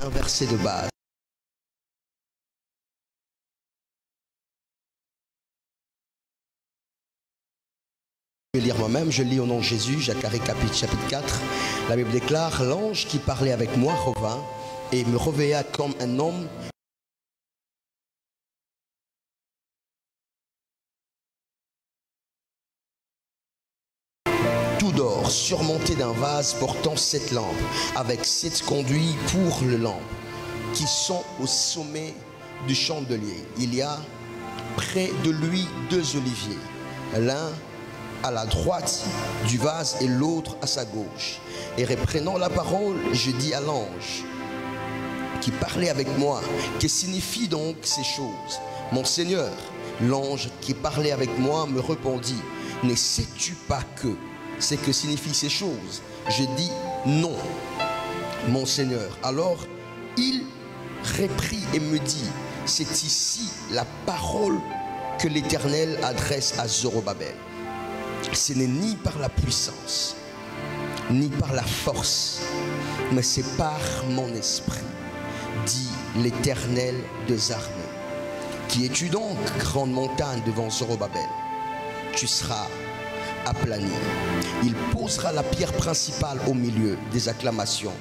un verset de base. Je vais lire moi-même, je lis au nom de Jésus, Zacharie chapitre 4. La Bible déclare, l'ange qui parlait avec moi revint et me réveilla comme un homme. Tout d'or, surmonté d'un vase portant 7 lampes, avec 7 conduits pour le lampe, qui sont au sommet du chandelier. Il y a près de lui 2 oliviers, l'un à la droite du vase et l'autre à sa gauche. Et reprenant la parole, je dis à l'ange qui parlait avec moi, que signifient donc ces choses? Mon Seigneur, l'ange qui parlait avec moi me répondit, ne sais-tu pas que c'est que signifient ces choses? Je dis non, mon Seigneur. Alors il reprit et me dit, c'est ici la parole que l'Éternel adresse à Zorobabel. Ce n'est ni par la puissance, ni par la force, mais c'est par mon esprit, dit l'Éternel des armées. Qui es-tu donc, grande montagne devant Zorobabel? Tu seras aplani. Il posera la pierre principale au milieu des acclamations.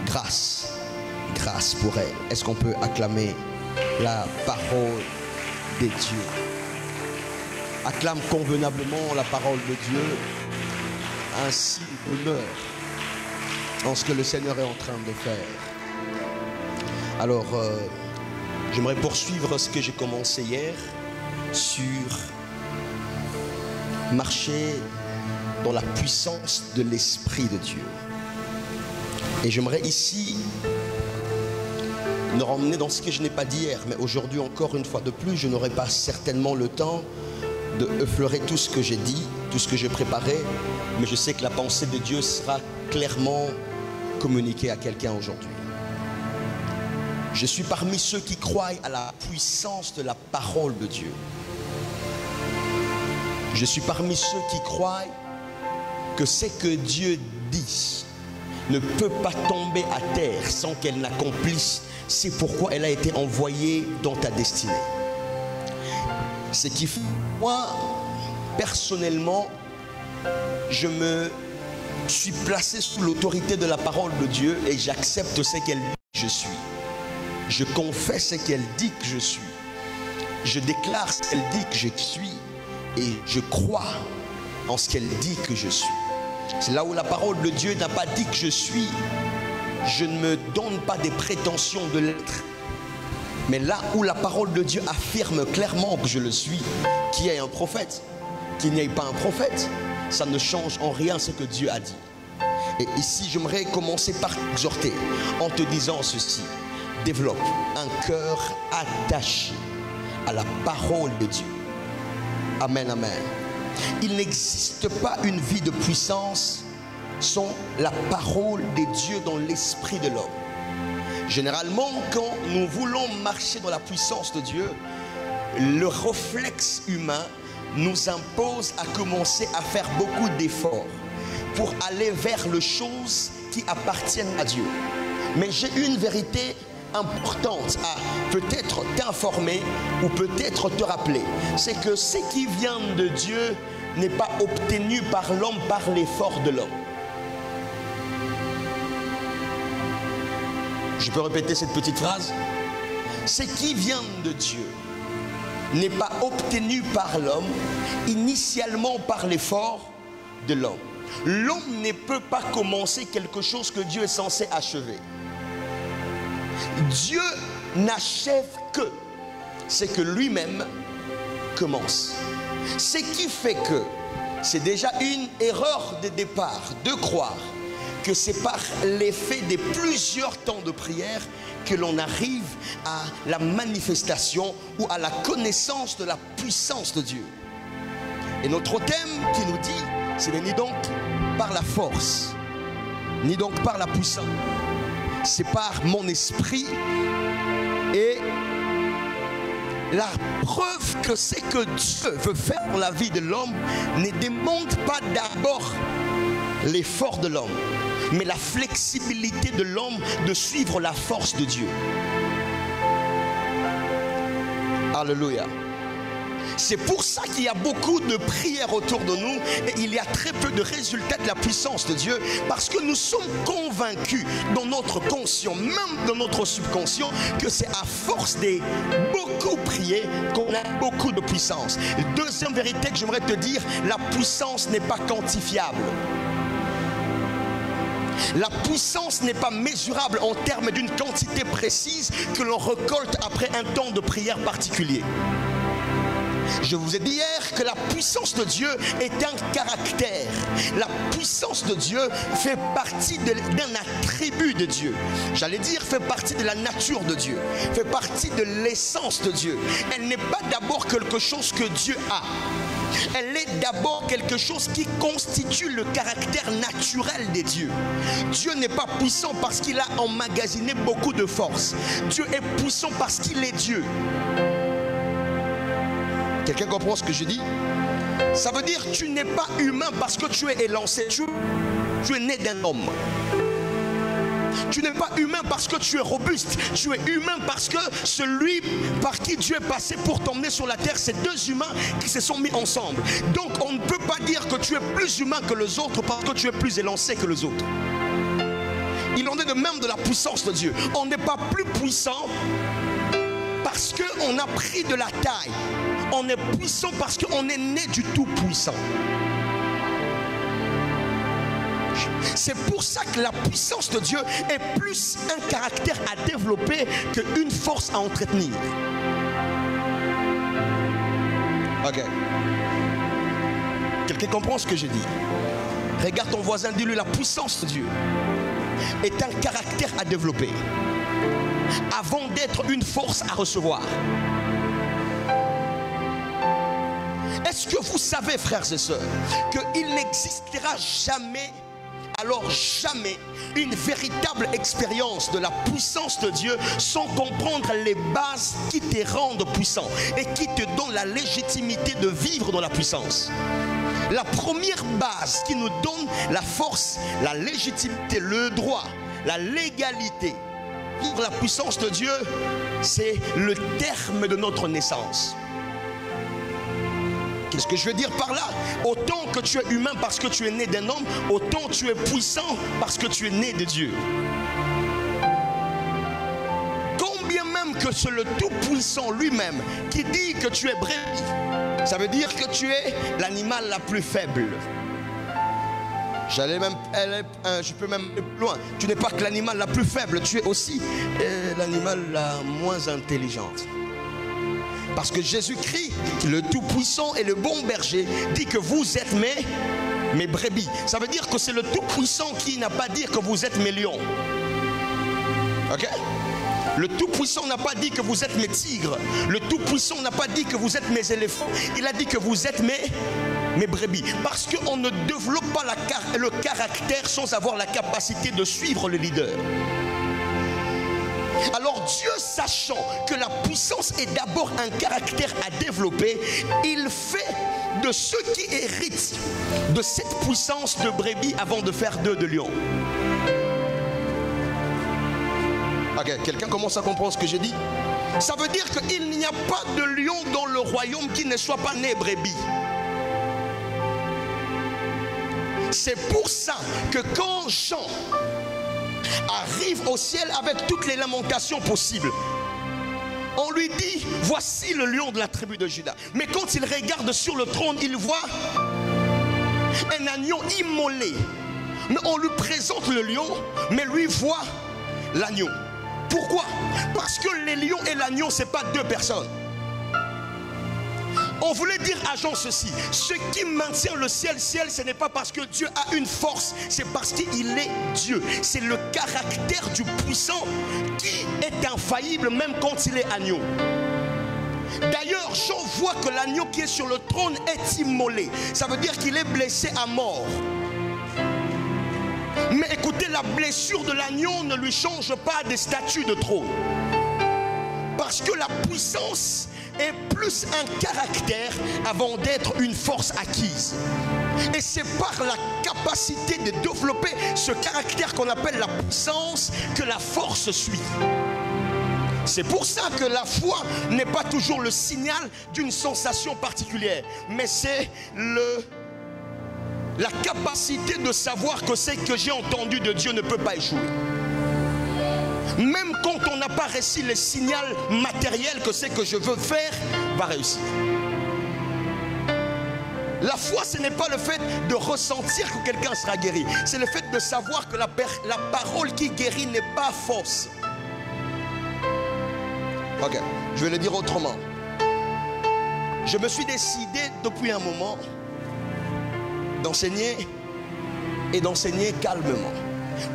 Grâce, grâce pour elle. Est-ce qu'on peut acclamer la parole de Dieu? Acclame convenablement la parole de Dieu, ainsi bonheur en ce que le Seigneur est en train de faire. Alors, j'aimerais poursuivre ce que j'ai commencé hier sur marcher dans la puissance de l'Esprit de Dieu. Et j'aimerais ici nous ramener dans ce que je n'ai pas dit hier, mais aujourd'hui encore une fois de plus, je n'aurai pas certainement le temps de effleurer tout ce que j'ai dit, tout ce que j'ai préparé, mais je sais que la pensée de Dieu sera clairement communiquée à quelqu'un aujourd'hui. Je suis parmi ceux qui croient à la puissance de la parole de Dieu. Je suis parmi ceux qui croient que ce que Dieu dit ne peut pas tomber à terre sans qu'elle n'accomplisse. C'est pourquoi elle a été envoyée dans ta destinée. Ce qui fait, moi, personnellement, je me suis placé sous l'autorité de la parole de Dieu et j'accepte ce qu'elle dit que je suis. Je confesse ce qu'elle dit que je suis. Je déclare ce qu'elle dit que je suis et je crois en ce qu'elle dit que je suis. C'est là où la parole de Dieu n'a pas dit que je suis. Je ne me donne pas des prétentions de l'être. Mais là où la parole de Dieu affirme clairement que je le suis, qu'il y ait un prophète, qu'il n'y ait pas un prophète, ça ne change en rien ce que Dieu a dit. Et ici, j'aimerais commencer par t'exhorter en te disant ceci. Développe un cœur attaché à la parole de Dieu. Amen, amen. Il n'existe pas une vie de puissance sans la parole de Dieu dans l'esprit de l'homme. Généralement, quand nous voulons marcher dans la puissance de Dieu, le réflexe humain nous impose à commencer à faire beaucoup d'efforts pour aller vers les choses qui appartiennent à Dieu. Mais j'ai une vérité importante à peut-être t'informer ou peut-être te rappeler. C'est que ce qui vient de Dieu n'est pas obtenu par l'homme, par l'effort de l'homme. Je peux répéter cette petite phrase? Ce qui vient de Dieu n'est pas obtenu par l'homme, initialement par l'effort de l'homme. L'homme ne peut pas commencer quelque chose que Dieu est censé achever. Dieu n'achève que ce que lui-même commence. Ce qui fait que c'est déjà une erreur de départ de croire que c'est par l'effet de plusieurs temps de prière que l'on arrive à la manifestation ou à la connaissance de la puissance de Dieu. Et notre thème qui nous dit, ce n'est ni donc par la force, ni donc par la puissance, c'est par mon esprit. Et la preuve que c'est que Dieu veut faire dans la vie de l'homme ne demande pas d'abord l'effort de l'homme, mais la flexibilité de l'homme de suivre la force de Dieu. Alléluia. C'est pour ça qu'il y a beaucoup de prières autour de nous et il y a très peu de résultats de la puissance de Dieu, parce que nous sommes convaincus dans notre conscient, même dans notre subconscient, que c'est à force de beaucoup prier qu'on a beaucoup de puissance. Deuxième vérité que j'aimerais te dire, la puissance n'est pas quantifiable. La puissance n'est pas mesurable en termes d'une quantité précise que l'on récolte après un temps de prière particulier. Je vous ai dit hier que la puissance de Dieu est un caractère. La puissance de Dieu fait partie d'un attribut de Dieu. J'allais dire fait partie de la nature de Dieu, fait partie de l'essence de Dieu. Elle n'est pas d'abord quelque chose que Dieu a. Elle est d'abord quelque chose qui constitue le caractère naturel des dieux. Dieu n'est pas puissant parce qu'il a emmagasiné beaucoup de force. Dieu est puissant parce qu'il est Dieu. Quelqu'un comprend ce que je dis? Ça veut dire que tu n'es pas humain parce que tu es élancé. Tu es né d'un homme. Tu n'es pas humain parce que tu es robuste. Tu es humain parce que celui par qui Dieu est passé pour t'emmener sur la terre, c'est deux humains qui se sont mis ensemble. Donc on ne peut pas dire que tu es plus humain que les autres parce que tu es plus élancé que les autres. Il en est de même de la puissance de Dieu. On n'est pas plus puissant parce qu'on a pris de la taille. On est puissant parce qu'on est né du Tout-Puissant. C'est pour ça que la puissance de Dieu est plus un caractère à développer qu'une force à entretenir. Ok. Quelqu'un comprend ce que je dis? Regarde ton voisin, dis-lui, la puissance de Dieu est un caractère à développer avant d'être une force à recevoir. Est-ce que vous savez, frères et sœurs, qu'il n'existera jamais, alors jamais, une véritable expérience de la puissance de Dieu sans comprendre les bases qui te rendent puissant et qui te donnent la légitimité de vivre dans la puissance? La première base qui nous donne la force, la légitimité, le droit, la légalité, vivre la puissance de Dieu, c'est le terme de notre naissance. Qu'est-ce que je veux dire par là? Autant que tu es humain parce que tu es né d'un homme, autant tu es puissant parce que tu es né de Dieu. Combien même que c'est le Tout-Puissant lui-même qui dit que tu es brebis, ça veut dire que tu es l'animal la plus faible. Je peux même aller plus loin. Tu n'es pas que l'animal la plus faible, tu es aussi l'animal la moins intelligente. Parce que Jésus-Christ, le Tout-Puissant et le bon berger, dit que vous êtes mes brebis. Ça veut dire que c'est le Tout-Puissant qui n'a pas dit que vous êtes mes lions. Ok? Le Tout-Puissant n'a pas dit que vous êtes mes tigres. Le Tout-Puissant n'a pas dit que vous êtes mes éléphants. Il a dit que vous êtes mes brebis. Parce qu'on ne développe pas le caractère sans avoir la capacité de suivre le leader. Alors Dieu, sachant que la puissance est d'abord un caractère à développer, il fait de ceux qui héritent de cette puissance de brebis avant de faire d'eux de lions. Ok, quelqu'un commence à comprendre ce que j'ai dit? Ça veut dire qu'il n'y a pas de lion dans le royaume qui ne soit pas né brebis. C'est pour ça que quand Jean arrive au ciel avec toutes les lamentations possibles, on lui dit, voici le lion de la tribu de Juda. Mais quand il regarde sur le trône, il voit un agneau immolé. Mais on lui présente le lion, mais lui voit l'agneau. Pourquoi? Parce que les lions et l'agneau, ce n'est pas deux personnes. On voulait dire à Jean ceci: ce qui maintient le ciel, ce n'est pas parce que Dieu a une force, c'est parce qu'il est Dieu. C'est le caractère du puissant qui est infaillible même quand il est agneau. D'ailleurs, Jean voit que l'agneau qui est sur le trône est immolé. Ça veut dire qu'il est blessé à mort. Mais écoutez, la blessure de l'agneau ne lui change pas des statuts de trône. Parce que la puissance est plus un caractère avant d'être une force acquise. Et c'est par la capacité de développer ce caractère qu'on appelle la puissance que la force suit. C'est pour ça que la foi n'est pas toujours le signal d'une sensation particulière, mais c'est la capacité de savoir que ce que j'ai entendu de Dieu ne peut pas échouer. Même quand on n'a pas reçu le signal matériel que ce que je veux faire va réussir. La foi, ce n'est pas le fait de ressentir que quelqu'un sera guéri. C'est le fait de savoir que la parole qui guérit n'est pas fausse. Ok, je vais le dire autrement. Je me suis décidé depuis un moment d'enseigner et d'enseigner calmement.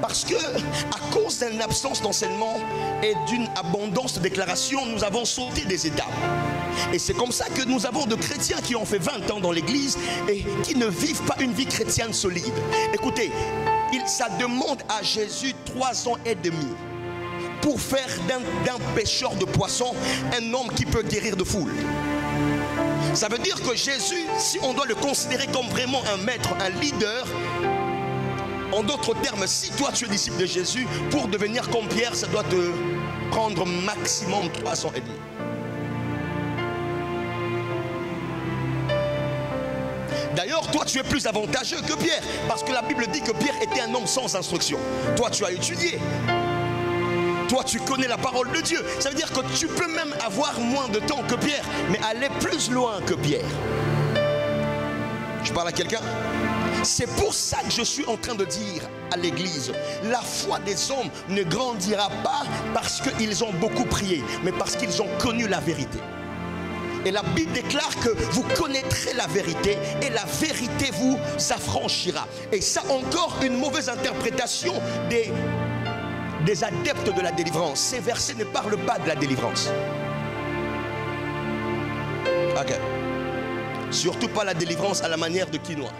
Parce que, à cause d'une absence d'enseignement et d'une abondance de déclarations, nous avons sauté des étapes. Et c'est comme ça que nous avons de chrétiens qui ont fait 20 ans dans l'église et qui ne vivent pas une vie chrétienne solide. Écoutez, ça demande à Jésus 3 ans et demi pour faire d'un pêcheur de poissons un homme qui peut guérir de foule. Ça veut dire que Jésus, si on doit le considérer comme vraiment un maître, un leader, en d'autres termes, si toi tu es disciple de Jésus, pour devenir comme Pierre, ça doit te prendre maximum 3 ans et demi. D'ailleurs, toi tu es plus avantageux que Pierre, parce que la Bible dit que Pierre était un homme sans instruction. Toi tu as étudié. Toi tu connais la parole de Dieu. Ça veut dire que tu peux même avoir moins de temps que Pierre, mais aller plus loin que Pierre. Je parle à quelqu'un? C'est pour ça que je suis en train de dire à l'église, la foi des hommes ne grandira pas parce qu'ils ont beaucoup prié, mais parce qu'ils ont connu la vérité. Et la Bible déclare que vous connaîtrez la vérité et la vérité vous affranchira. Et ça encore une mauvaise interprétation des adeptes de la délivrance. Ces versets ne parlent pas de la délivrance. Ok. Surtout pas la délivrance à la manière de quinoa.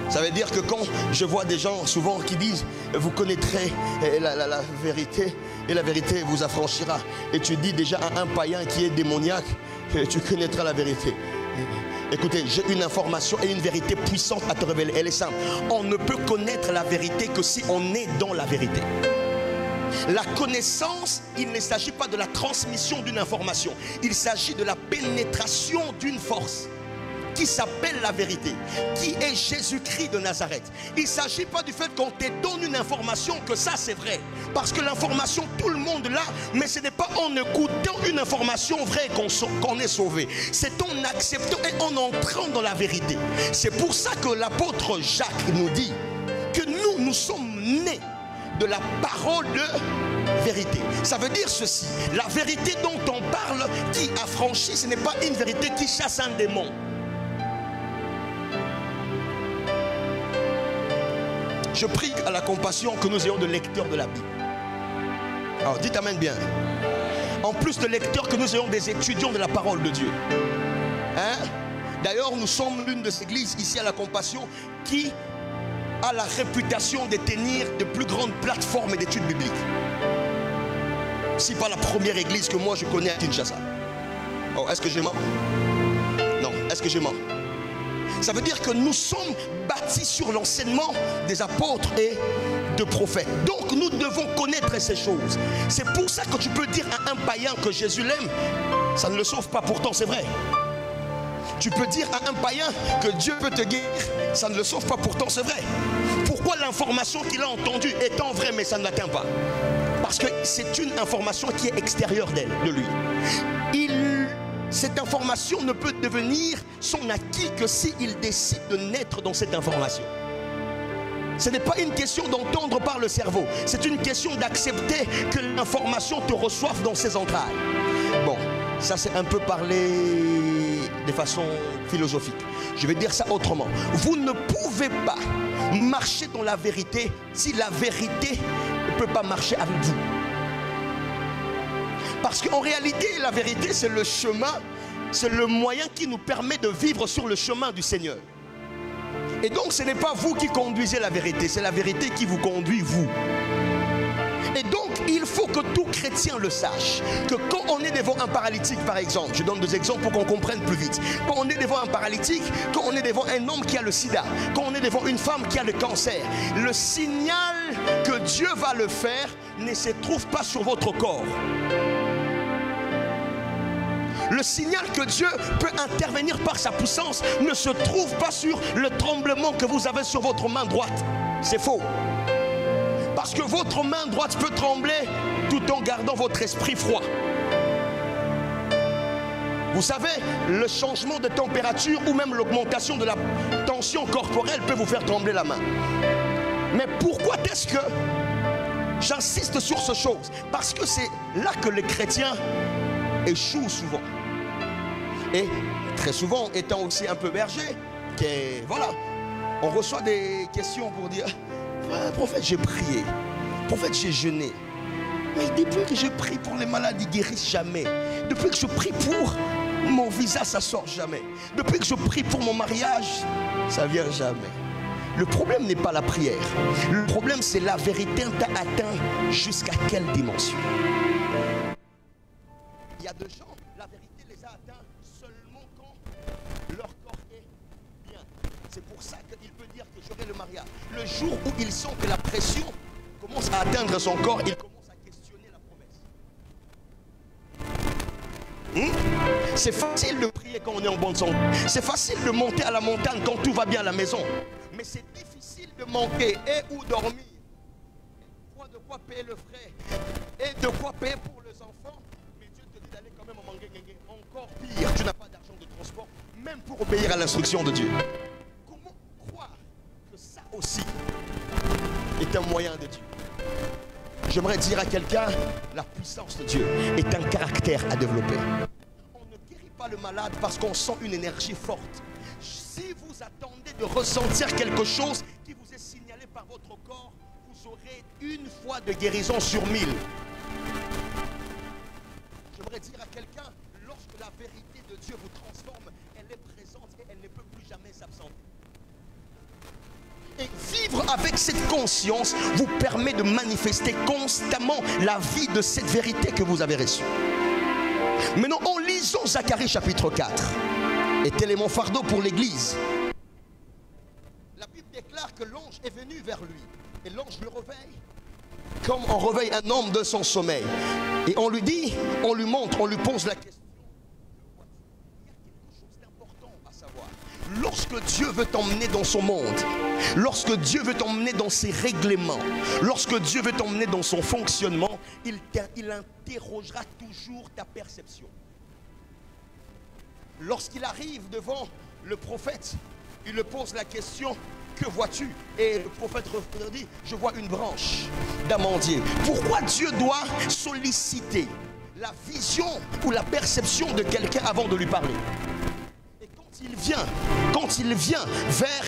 Ça veut dire que quand je vois des gens souvent qui disent vous connaîtrez la vérité et la vérité vous affranchira, et tu dis déjà à un païen qui est démoniaque, tu connaîtras la vérité. Écoutez, j'ai une information et une vérité puissante à te révéler. Elle est simple. On ne peut connaître la vérité que si on est dans la vérité. La connaissance, il ne s'agit pas de la transmission d'une information. Il s'agit de la pénétration d'une force qui s'appelle la vérité, qui est Jésus-Christ de Nazareth. Il ne s'agit pas du fait qu'on te donne une information que ça c'est vrai, parce que l'information tout le monde l'a, mais ce n'est pas en écoutant une information vraie qu'on est sauvé, c'est en acceptant et en entrant dans la vérité. C'est pour ça que l'apôtre Jacques nous dit que nous sommes nés de la parole de vérité. Ça veut dire ceci, la vérité dont on parle qui affranchit, ce n'est pas une vérité qui chasse un démon. Je prie à la compassion que nous ayons de lecteurs de la Bible. Alors dites amen bien. En plus de lecteurs, que nous ayons des étudiants de la parole de Dieu. Hein? D'ailleurs, nous sommes l'une de ces églises ici à la compassion qui a la réputation de tenir de plus grandes plateformes d'études bibliques. Si pas la première église que moi je connais à Kinshasa. Oh, est-ce que je mens? Non, est-ce que je mens? Ça veut dire que nous sommes bâtis sur l'enseignement des apôtres et de prophètes. Donc nous devons connaître ces choses. C'est pour ça que tu peux dire à un païen que Jésus l'aime, ça ne le sauve pas, pourtant c'est vrai. Tu peux dire à un païen que Dieu peut te guérir, ça ne le sauve pas, pourtant c'est vrai. Pourquoi l'information qu'il a entendue étant vraie mais ça ne l'atteint pas? Parce que c'est une information qui est extérieure de lui. Cette information ne peut devenir son acquis que s'il décide de naître dans cette information. Ce n'est pas une question d'entendre par le cerveau. C'est une question d'accepter que l'information te reçoive dans ses entrailles. Bon, ça c'est un peu parler de façon philosophique. Je vais dire ça autrement. Vous ne pouvez pas marcher dans la vérité si la vérité ne peut pas marcher avec vous. Parce qu'en réalité, la vérité, c'est le chemin, c'est le moyen qui nous permet de vivre sur le chemin du Seigneur. Et donc, ce n'est pas vous qui conduisez la vérité, c'est la vérité qui vous conduit, vous. Et donc, il faut que tout chrétien le sache, que quand on est devant un paralytique, par exemple, je donne 2 exemples pour qu'on comprenne plus vite. Quand on est devant un paralytique, quand on est devant un homme qui a le sida, quand on est devant une femme qui a le cancer, le signal que Dieu va le faire ne se trouve pas sur votre corps. Le signal que Dieu peut intervenir par sa puissance ne se trouve pas sur le tremblement que vous avez sur votre main droite. C'est faux. Parce que votre main droite peut trembler tout en gardant votre esprit froid. Vous savez, le changement de température ou même l'augmentation de la tension corporelle peut vous faire trembler la main. Mais pourquoi est-ce que j'insiste sur ces choses? Parce que c'est là que les chrétiens échouent souvent. Et très souvent, étant aussi un peu berger, voilà, on reçoit des questions pour dire: prophète, j'ai prié, prophète, j'ai jeûné, mais depuis que je prie pour les malades, ils guérissent jamais. Depuis que je prie pour mon visa, ça sort jamais. Depuis que je prie pour mon mariage, ça vient jamais. Le problème n'est pas la prière. Le problème, c'est la vérité t'a atteint jusqu'à quelle dimension. Il y a des gens, la vérité les a atteints seulement quand leur corps est bien. C'est pour ça qu'il peut dire que j'aurai le mariage. Le jour où il sent que la pression commence à atteindre son corps, il commence à questionner la promesse. C'est facile de prier quand on est en bonne santé. C'est facile de monter à la montagne quand tout va bien à la maison. Mais c'est difficile de manquer et où dormir, de quoi payer le frais et de quoi payer pour les enfants. Mais Dieu te dit d'aller quand même en manguer. Encore pire, tu n'as pas d'argent de transport, même pour obéir à l'instruction de Dieu. Comment croire que ça aussi est un moyen de Dieu? J'aimerais dire à quelqu'un, la puissance de Dieu est un caractère à développer. On ne guérit pas le malade parce qu'on sent une énergie forte. Si vous attendez de ressentir quelque chose qui vous est signalé par votre corps, vous aurez une fois de guérison sur 1000. J'aimerais dire à quelqu'un, lorsque la vérité de Dieu vous transforme, elle est présente et elle ne peut plus jamais s'absenter. Et vivre avec cette conscience vous permet de manifester constamment la vie de cette vérité que vous avez reçue. Maintenant, en lisant Zacharie chapitre 4, et tel est mon fardeau pour l'église. La Bible déclare que l'ange est venu vers lui. Et l'ange le réveille comme on réveille un homme de son sommeil. Et on lui dit, on lui montre, on lui pose la question. Il y a quelque chose d'important à savoir. Lorsque Dieu veut t'emmener dans son monde, lorsque Dieu veut t'emmener dans ses règlements, lorsque Dieu veut t'emmener dans son fonctionnement, il interrogera toujours ta perception. Lorsqu'il arrive devant le prophète, il le pose la question: que vois-tu? Et le prophète dit: je vois une branche d'amandier. Pourquoi Dieu doit solliciter la vision ou la perception de quelqu'un avant de lui parler? Et quand il vient vers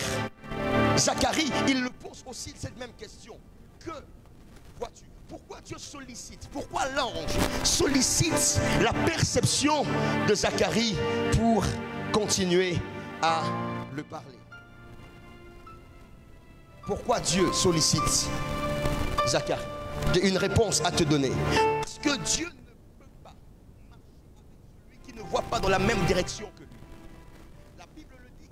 Zacharie, il le pose aussi cette même question: que vois-tu? Pourquoi Dieu sollicite? Pourquoi l'ange sollicite la perception de Zacharie pour continuer à le parler? Pourquoi Dieu sollicite Zacharie? J'ai une réponse à te donner. Parce que Dieu ne peut pas marcher avec celui qui ne voit pas dans la même direction que lui. La Bible le dit.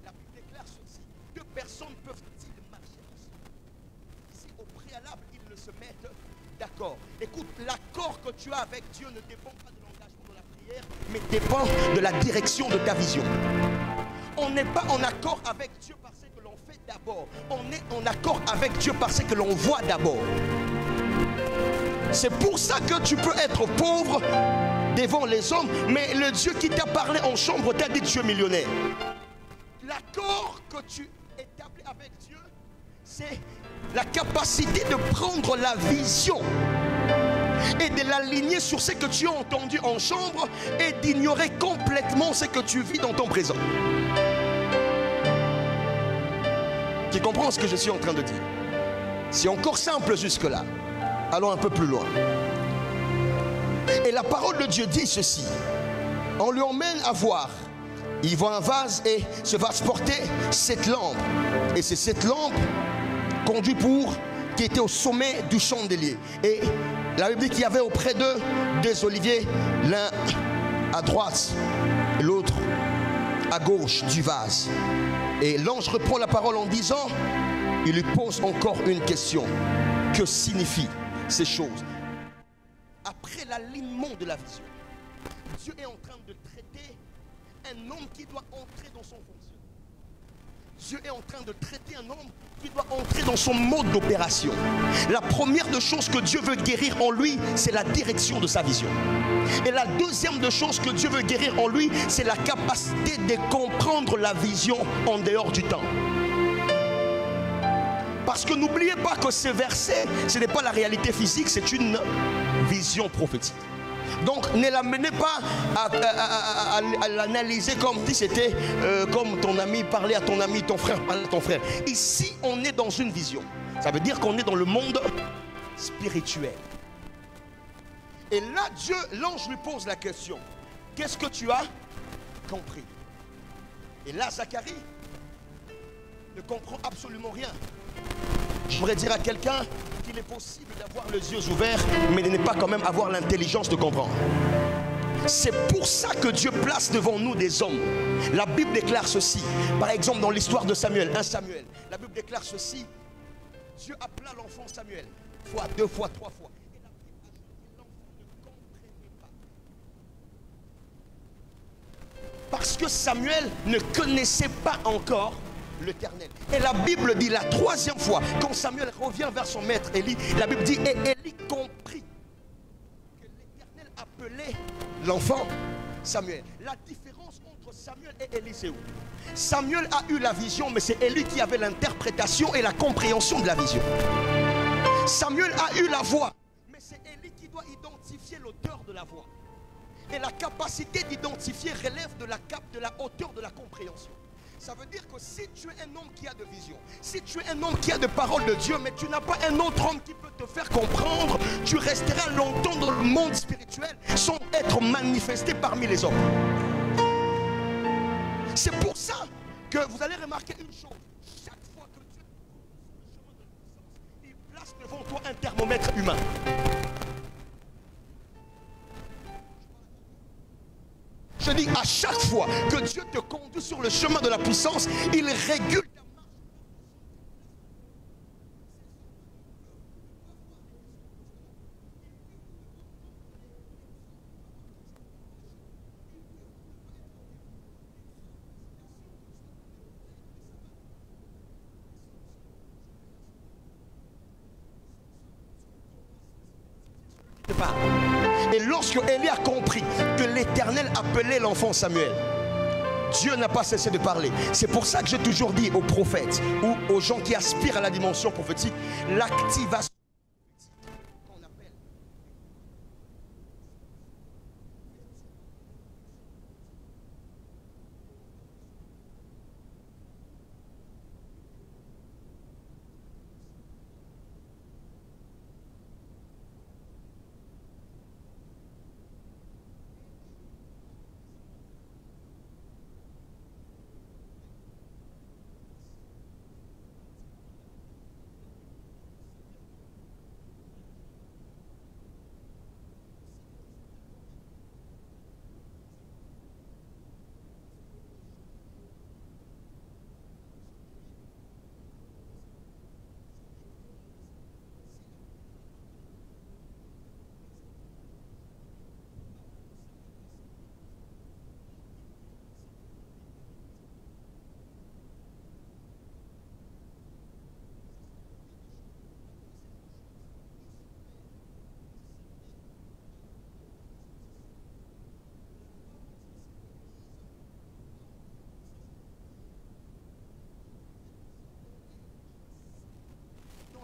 La Bible déclare ceci: deux personnes peuvent-ils marcher ensemble si au préalable ils ne se mettent d'accord? Écoute, l'accord que tu as avec Dieu ne dépend pas de l'engagement de la prière, mais dépend de la direction de ta vision. On n'est pas en accord avec Dieu parce que l'on fait d'abord. On est en accord avec Dieu parce que l'on voit d'abord. C'est pour ça que tu peux être pauvre devant les hommes, mais le Dieu qui t'a parlé en chambre t'a dit: tu es millionnaire. L'accord que tu établis avec Dieu, c'est la capacité de prendre la vision et de l'aligner sur ce que tu as entendu en chambre et d'ignorer complètement ce que tu vis dans ton présent. Tu comprends ce que je suis en train de dire? C'est encore simple jusque-là. Allons un peu plus loin. Et la parole de Dieu dit ceci: on lui emmène à voir. Il voit un vase et ce vase portait 7 lampes. Et ces 7 lampes conduit pour qui était au sommet du chandelier. Et la Bible dit qu'il y avait auprès d'eux des oliviers, l'un à droite, l'autre à gauche du vase. Et l'ange reprend la parole en disant, il lui pose encore une question. Que signifient ces choses? Après l'alignement de la vision, Dieu est en train de traiter un homme qui doit entrer dans son fonctionnement. Dieu est en train de traiter un homme qui doit entrer dans son mode d'opération. La première des choses que Dieu veut guérir en lui, c'est la direction de sa vision. Et la deuxième des choses que Dieu veut guérir en lui, c'est la capacité de comprendre la vision en dehors du temps. Parce que n'oubliez pas que ce verset, ce n'est pas la réalité physique, c'est une vision prophétique. Donc ne l'amenez pas à l'analyser comme si c'était comme ton ami parlait à ton ami, ton frère parlait à ton frère. Ici, on est dans une vision. Ça veut dire qu'on est dans le monde spirituel. Et là, Dieu, l'ange lui pose la question. Qu'est-ce que tu as compris? Et là, Zacharie ne comprend absolument rien. Je voudrais dire à quelqu'un qu'il est possible d'avoir les yeux ouverts, mais de ne pas quand même avoir l'intelligence de comprendre. C'est pour ça que Dieu place devant nous des hommes. La Bible déclare ceci. Par exemple, dans l'histoire de Samuel, 1 Samuel, la Bible déclare ceci. Dieu appela l'enfant Samuel, fois, 2 fois, 3 fois. Et la Bible ajoute que l'enfant ne comprenait pas. Parce que Samuel ne connaissait pas encore l'Éternel. Et la Bible dit la troisième fois, quand Samuel revient vers son maître Élie, la Bible dit, et Élie comprit que l'Éternel appelait l'enfant Samuel. La différence entre Samuel et Élie, c'est où? Samuel a eu la vision, mais c'est Élie qui avait l'interprétation et la compréhension de la vision. Samuel a eu la voix, mais c'est Élie qui doit identifier l'auteur de la voix. Et la capacité d'identifier relève de la hauteur de la compréhension. Ça veut dire que si tu es un homme qui a de vision, si tu es un homme qui a de parole de Dieu, mais tu n'as pas un autre homme qui peut te faire comprendre, tu resteras longtemps dans le monde spirituel sans être manifesté parmi les hommes. C'est pour ça que vous allez remarquer une chose. Chaque fois que Dieu il place devant toi un thermomètre humain. Je dis à chaque fois que Dieu te conduit sur le chemin de la puissance, il régule ta marche. Et lorsque Élie a compris que l'Éternel appelait l'enfant Samuel, Dieu n'a pas cessé de parler. C'est pour ça que j'ai toujours dit aux prophètes ou aux gens qui aspirent à la dimension prophétique, l'activation qu'on appelle.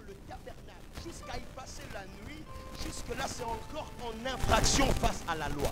Le tabernacle, jusqu'à y passer la nuit, jusque là c'est encore en infraction face à la loi.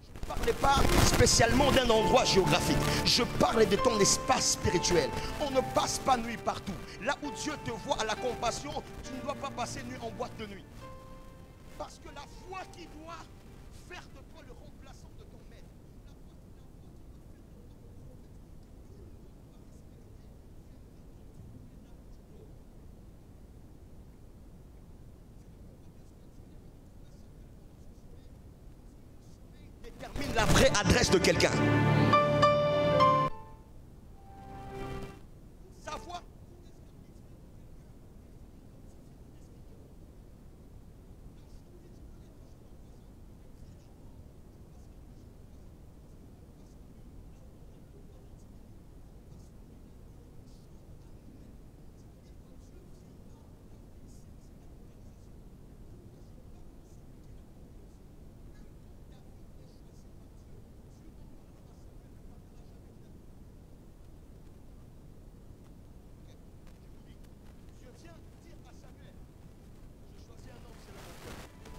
Je ne parlais pas spécialement d'un endroit géographique. Je parle de ton espace spirituel. On ne passe pas nuit partout. Là où Dieu te voit à la compassion, tu ne dois pas passer nuit en boîte de nuit. Parce que la foi qui doit faire de toi le remplaçant de ton maître. Détermine la vraie adresse de quelqu'un. Savoir.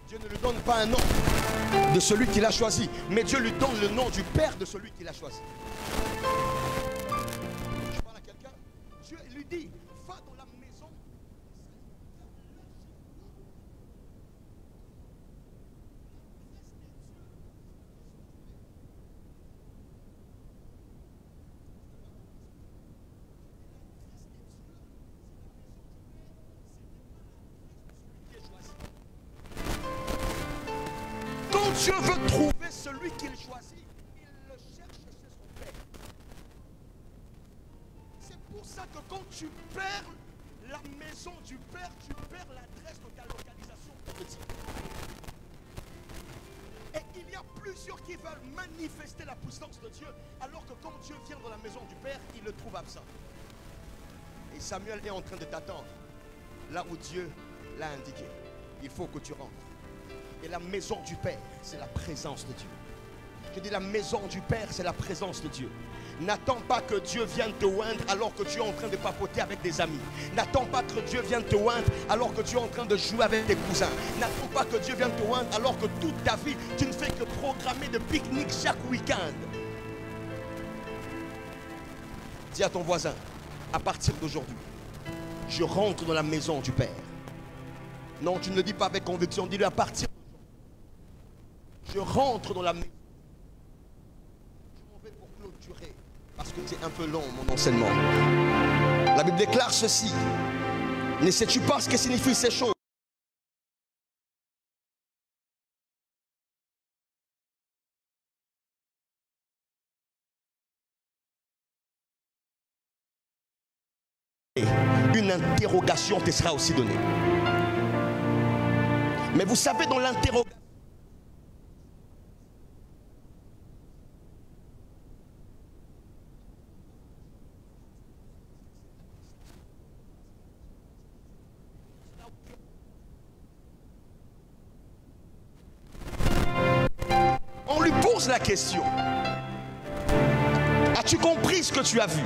Dieu ne lui donne pas un nom de celui qu'il a choisi, mais Dieu lui donne le nom du père de celui qu'il a choisi. Je parle à quelqu'un. Dieu lui dit, va dans la maison. Quand Dieu veut trouver celui qu'il choisit, il le cherche chez son père. C'est pour ça que quand tu perds la maison du père, tu perds l'adresse de ta localisation. Et il y a plusieurs qui veulent manifester la puissance de Dieu, alors que quand Dieu vient dans la maison du père, il le trouve absent. Et Samuel est en train de t'attendre là où Dieu l'a indiqué. Il faut que tu rentres. Et la maison du Père, c'est la présence de Dieu. Je dis la maison du Père, c'est la présence de Dieu. N'attends pas que Dieu vienne te oindre alors que tu es en train de papoter avec des amis. N'attends pas que Dieu vienne te oindre alors que tu es en train de jouer avec tes cousins. N'attends pas que Dieu vienne te oindre alors que toute ta vie, tu ne fais que programmer de pique-nique chaque week-end. Dis à ton voisin, à partir d'aujourd'hui, je rentre dans la maison du Père. Non, tu ne le dis pas avec conviction, dis-le à partir. Je rentre dans la maison. Je m'en vais pour clôturer parce que c'est un peu long mon enseignement. La Bible déclare ceci. Ne sais-tu pas ce que signifient ces choses? Une interrogation te sera aussi donnée. Mais vous savez, dans l'interrogation, on lui pose la question. As-tu compris ce que tu as vu?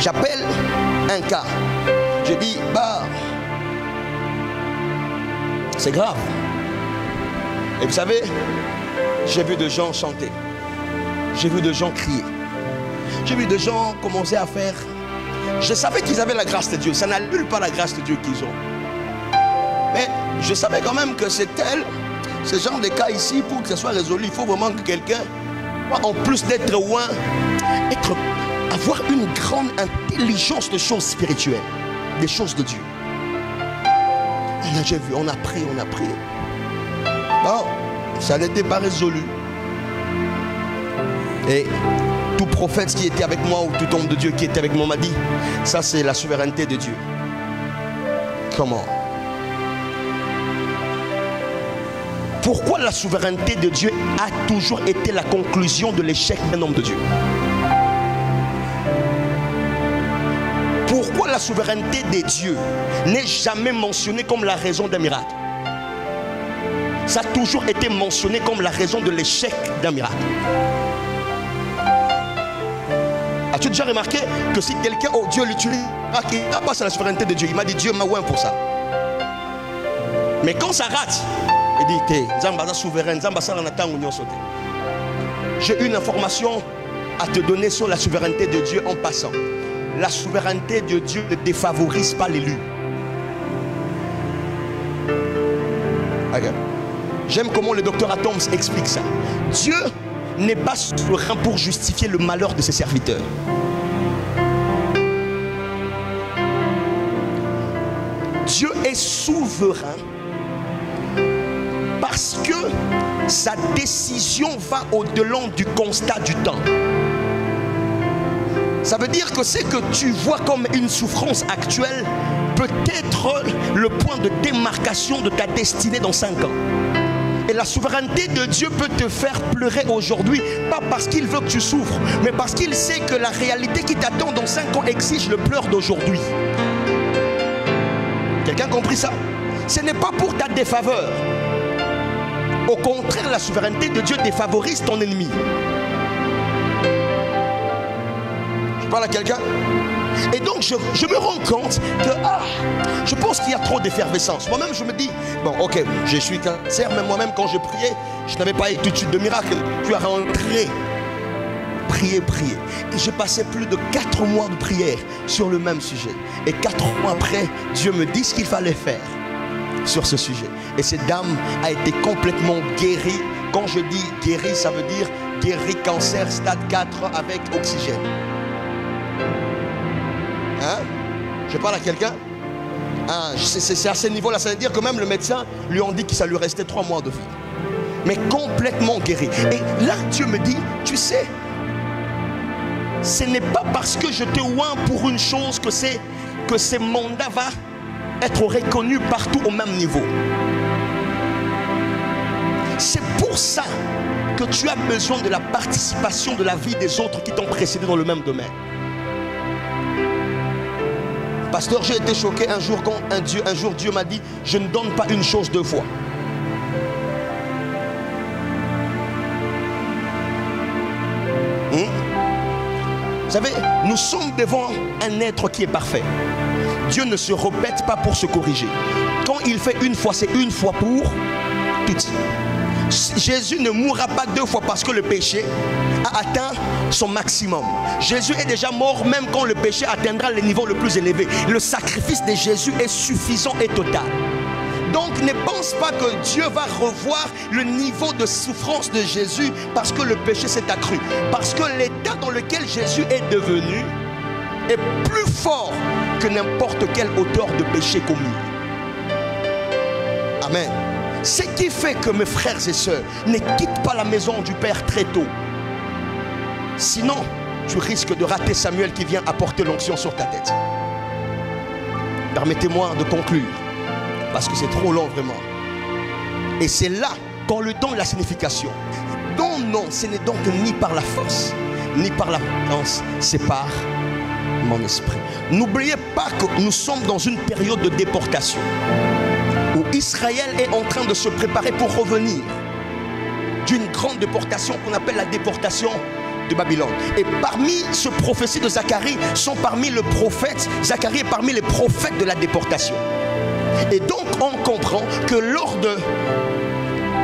J'appelle un cas. Je dis, bah, c'est grave. Et vous savez, J'ai vu de gens chanter. J'ai vu de gens crier. J'ai vu de gens commencer à faire. Je savais qu'ils avaient la grâce de Dieu. Ça n'annule pas la grâce de Dieu qu'ils ont. Mais je savais quand même que c'est tel, ce genre de cas ici, pour que ça soit résolu, il faut vraiment que quelqu'un, en plus d'être loin, avoir une grande intelligence de choses spirituelles, des choses de Dieu. J'ai vu, on a prié. Bon, ça n'était pas résolu. Et tout prophète qui était avec moi, ou tout homme de Dieu qui était avec moi m'a dit, ça c'est la souveraineté de Dieu. Comment? Pourquoi la souveraineté de Dieu a toujours été la conclusion de l'échec d'un homme de Dieu? Pourquoi la souveraineté de Dieu n'est jamais mentionnée comme la raison d'un miracle? Ça a toujours été mentionné comme la raison de l'échec d'un miracle. As-tu déjà remarqué que si quelqu'un, oh Dieu l'utilise, il n'a pas la souveraineté de Dieu. Il m'a dit Dieu m'a ouin pour ça. Mais quand ça rate, il dit Zamba souverain, Zamba j'ai une information à te donner sur la souveraineté de Dieu en passant. La souveraineté de Dieu ne défavorise pas l'élu. Okay. J'aime comment le docteur Atoms explique ça. Dieu n'est pas souverain pour justifier le malheur de ses serviteurs. Dieu est souverain parce que sa décision va au-delà du constat du temps. Ça veut dire que ce que tu vois comme une souffrance actuelle peut être le point de démarcation de ta destinée dans 5 ans. Et la souveraineté de Dieu peut te faire pleurer aujourd'hui, pas parce qu'il veut que tu souffres, mais parce qu'il sait que la réalité qui t'attend dans 5 ans exige le pleur d'aujourd'hui. Quelqu'un a compris ça? Ce n'est pas pour ta défaveur. Au contraire, la souveraineté de Dieu défavorise ton ennemi. Je parle à quelqu'un? Et donc je me rends compte que je pense qu'il y a trop d'effervescence. Moi-même je me dis, bon ok, je suis cancer, mais moi-même quand je priais, je n'avais pas eu tout de suite de miracle. Tu as rentré, prier. Et j'ai passé plus de 4 mois de prière sur le même sujet. Et 4 mois après, Dieu me dit ce qu'il fallait faire sur ce sujet. Et cette dame a été complètement guérie. Quand je dis guérie, ça veut dire guérie cancer stade 4 avec oxygène. Hein? Je parle à quelqu'un? C'est à ce niveau-là. Ça veut dire que même le médecin lui a dit que ça lui restait 3 mois de vie. Mais complètement guéri. Et là, Dieu me dit, tu sais, ce n'est pas parce que je te oins pour une chose que ce mandat va être reconnu partout au même niveau. C'est pour ça que tu as besoin de la participation de la vie des autres qui t'ont précédé dans le même domaine. Pasteur, j'ai été choqué un jour quand un jour Dieu m'a dit, je ne donne pas une chose 2 fois. Vous savez, nous sommes devant un être qui est parfait. Dieu ne se répète pas pour se corriger. Quand il fait une fois, c'est une fois pour toutes. Jésus ne mourra pas 2 fois parce que le péché a atteint son maximum. Jésus est déjà mort même quand le péché atteindra le niveau le plus élevé. Le sacrifice de Jésus est suffisant et total. Donc ne pense pas que Dieu va revoir le niveau de souffrance de Jésus parce que le péché s'est accru. Parce que l'état dans lequel Jésus est devenu est plus fort que n'importe quelle auteur de péché commis. Amen. Ce qui fait que mes frères et sœurs, ne quitte pas la maison du Père très tôt. Sinon, tu risques de rater Samuel qui vient apporter l'onction sur ta tête. Permettez-moi de conclure, parce que c'est trop long vraiment. Et c'est là qu'on lui donne la signification. Non, non, ce n'est donc ni par la force, ni par la puissance, c'est par mon esprit. N'oubliez pas que nous sommes dans une période de déportation, où Israël est en train de se préparer pour revenir d'une grande déportation qu'on appelle la déportation de Babylone. Et parmi ce prophétie de Zacharie sont parmi le prophète, Zacharie est parmi les prophètes de la déportation. Et donc on comprend que lors de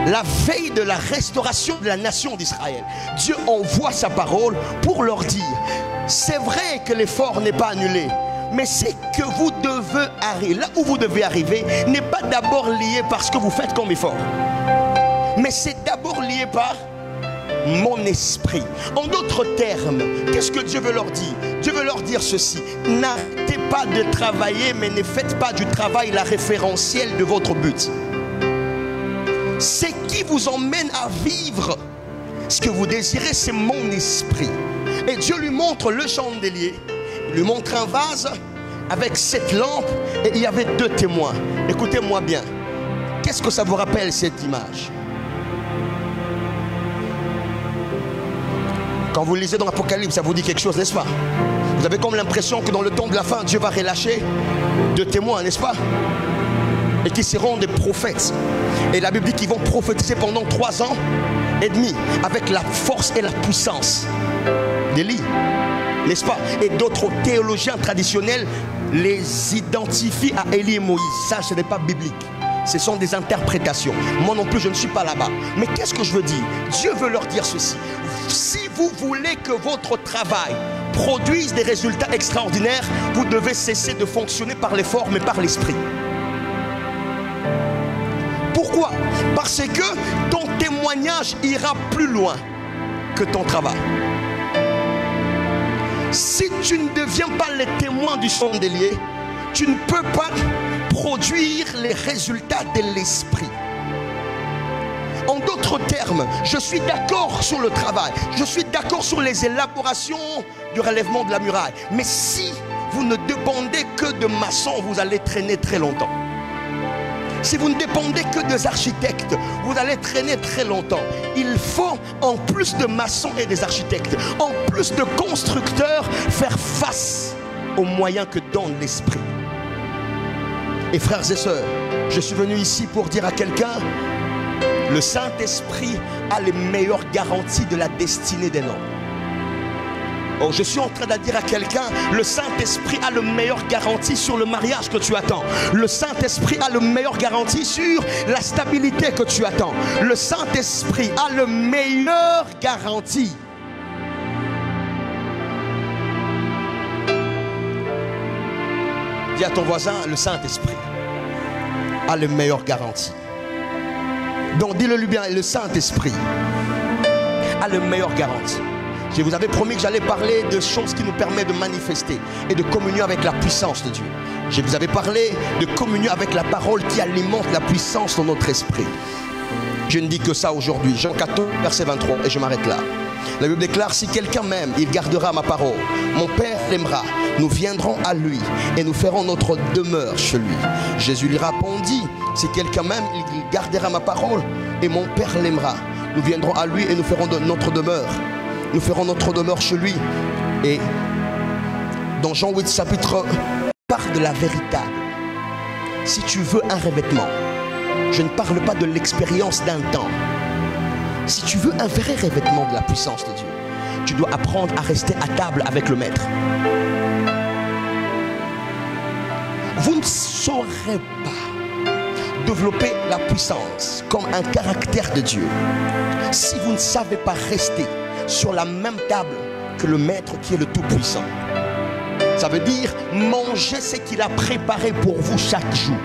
la veille de la restauration de la nation d'Israël, Dieu envoie sa parole pour leur dire, c'est vrai que l'effort n'est pas annulé, mais c'est que vous devez arriver, là où vous devez arriver, n'est pas d'abord lié par ce que vous faites comme effort, mais c'est d'abord lié par mon esprit. En d'autres termes, qu'est-ce que Dieu veut leur dire? Dieu veut leur dire ceci: n'arrêtez pas de travailler, mais ne faites pas du travail la référentielle de votre but. C'est qui vous emmène à vivre ce que vous désirez, c'est mon esprit. Et Dieu lui montre le chandelier, il lui montre un vase avec 7 lampes et il y avait 2 témoins. Écoutez-moi bien, qu'est-ce que ça vous rappelle cette image? Quand vous lisez dans l'Apocalypse, ça vous dit quelque chose, n'est-ce pas? Vous avez comme l'impression que dans le temps de la fin, Dieu va relâcher 2 témoins, n'est-ce pas? Et qui seront des prophètes. Et la Bible dit qu'ils vont prophétiser pendant 3 ans et demi avec la force et la puissance d'Élie, n'est-ce pas? Et d'autres théologiens traditionnels les identifient à Élie et Moïse. Ça, ce n'est pas biblique. Ce sont des interprétations. Moi non plus, je ne suis pas là-bas. Mais qu'est-ce que je veux dire? Dieu veut leur dire ceci: si vous voulez que votre travail produise des résultats extraordinaires, vous devez cesser de fonctionner par l'effort, mais par l'esprit. Pourquoi? Parce que ton témoignage ira plus loin que ton travail. Si tu ne deviens pas le témoin du chandelier, tu ne peux pas produire les résultats de l'esprit. En d'autres termes, je suis d'accord sur le travail, je suis d'accord sur les élaborations du relèvement de la muraille, mais si vous ne dépendez que de maçons, vous allez traîner très longtemps. Si vous ne dépendez que des architectes, vous allez traîner très longtemps. Il faut, en plus de maçons et des architectes, en plus de constructeurs, faire face aux moyens que donne l'esprit. Et frères et sœurs, je suis venu ici pour dire à quelqu'un: le Saint-Esprit a les meilleures garanties de la destinée des hommes. Oh, je suis en train de dire à quelqu'un: le Saint-Esprit a le meilleur garantie sur le mariage que tu attends. Le Saint-Esprit a le meilleur garantie sur la stabilité que tu attends. Le Saint-Esprit a le meilleur garantie. Dis à ton voisin: le Saint-Esprit a le meilleur garantie. Donc dis-le-lui bien: le Saint-Esprit a le meilleur garantie. Je vous avais promis que j'allais parler de choses qui nous permettent de manifester et de communier avec la puissance de Dieu. Je vous avais parlé de communion avec la parole qui alimente la puissance dans notre esprit. Je ne dis que ça aujourd'hui. Jean 14, verset 23, et je m'arrête là. La Bible déclare: si quelqu'un m'aime, il gardera ma parole. Mon Père l'aimera. Nous viendrons à lui et nous ferons notre demeure chez lui. Jésus lui répondit: si quelqu'un m'aime, il gardera ma parole et mon Père l'aimera. Nous viendrons à lui et nous ferons notre demeure. Nous ferons notre demeure chez lui. Et dans Jean 8 chapitre, parle de la véritable. Si tu veux un revêtement, je ne parle pas de l'expérience d'un temps. Si tu veux un vrai revêtement de la puissance de Dieu, tu dois apprendre à rester à table avec le Maître. Vous ne saurez pas développer la puissance comme un caractère de Dieu si vous ne savez pas rester sur la même table que le Maître qui est le Tout-Puissant. Ça veut dire manger ce qu'il a préparé pour vous chaque jour.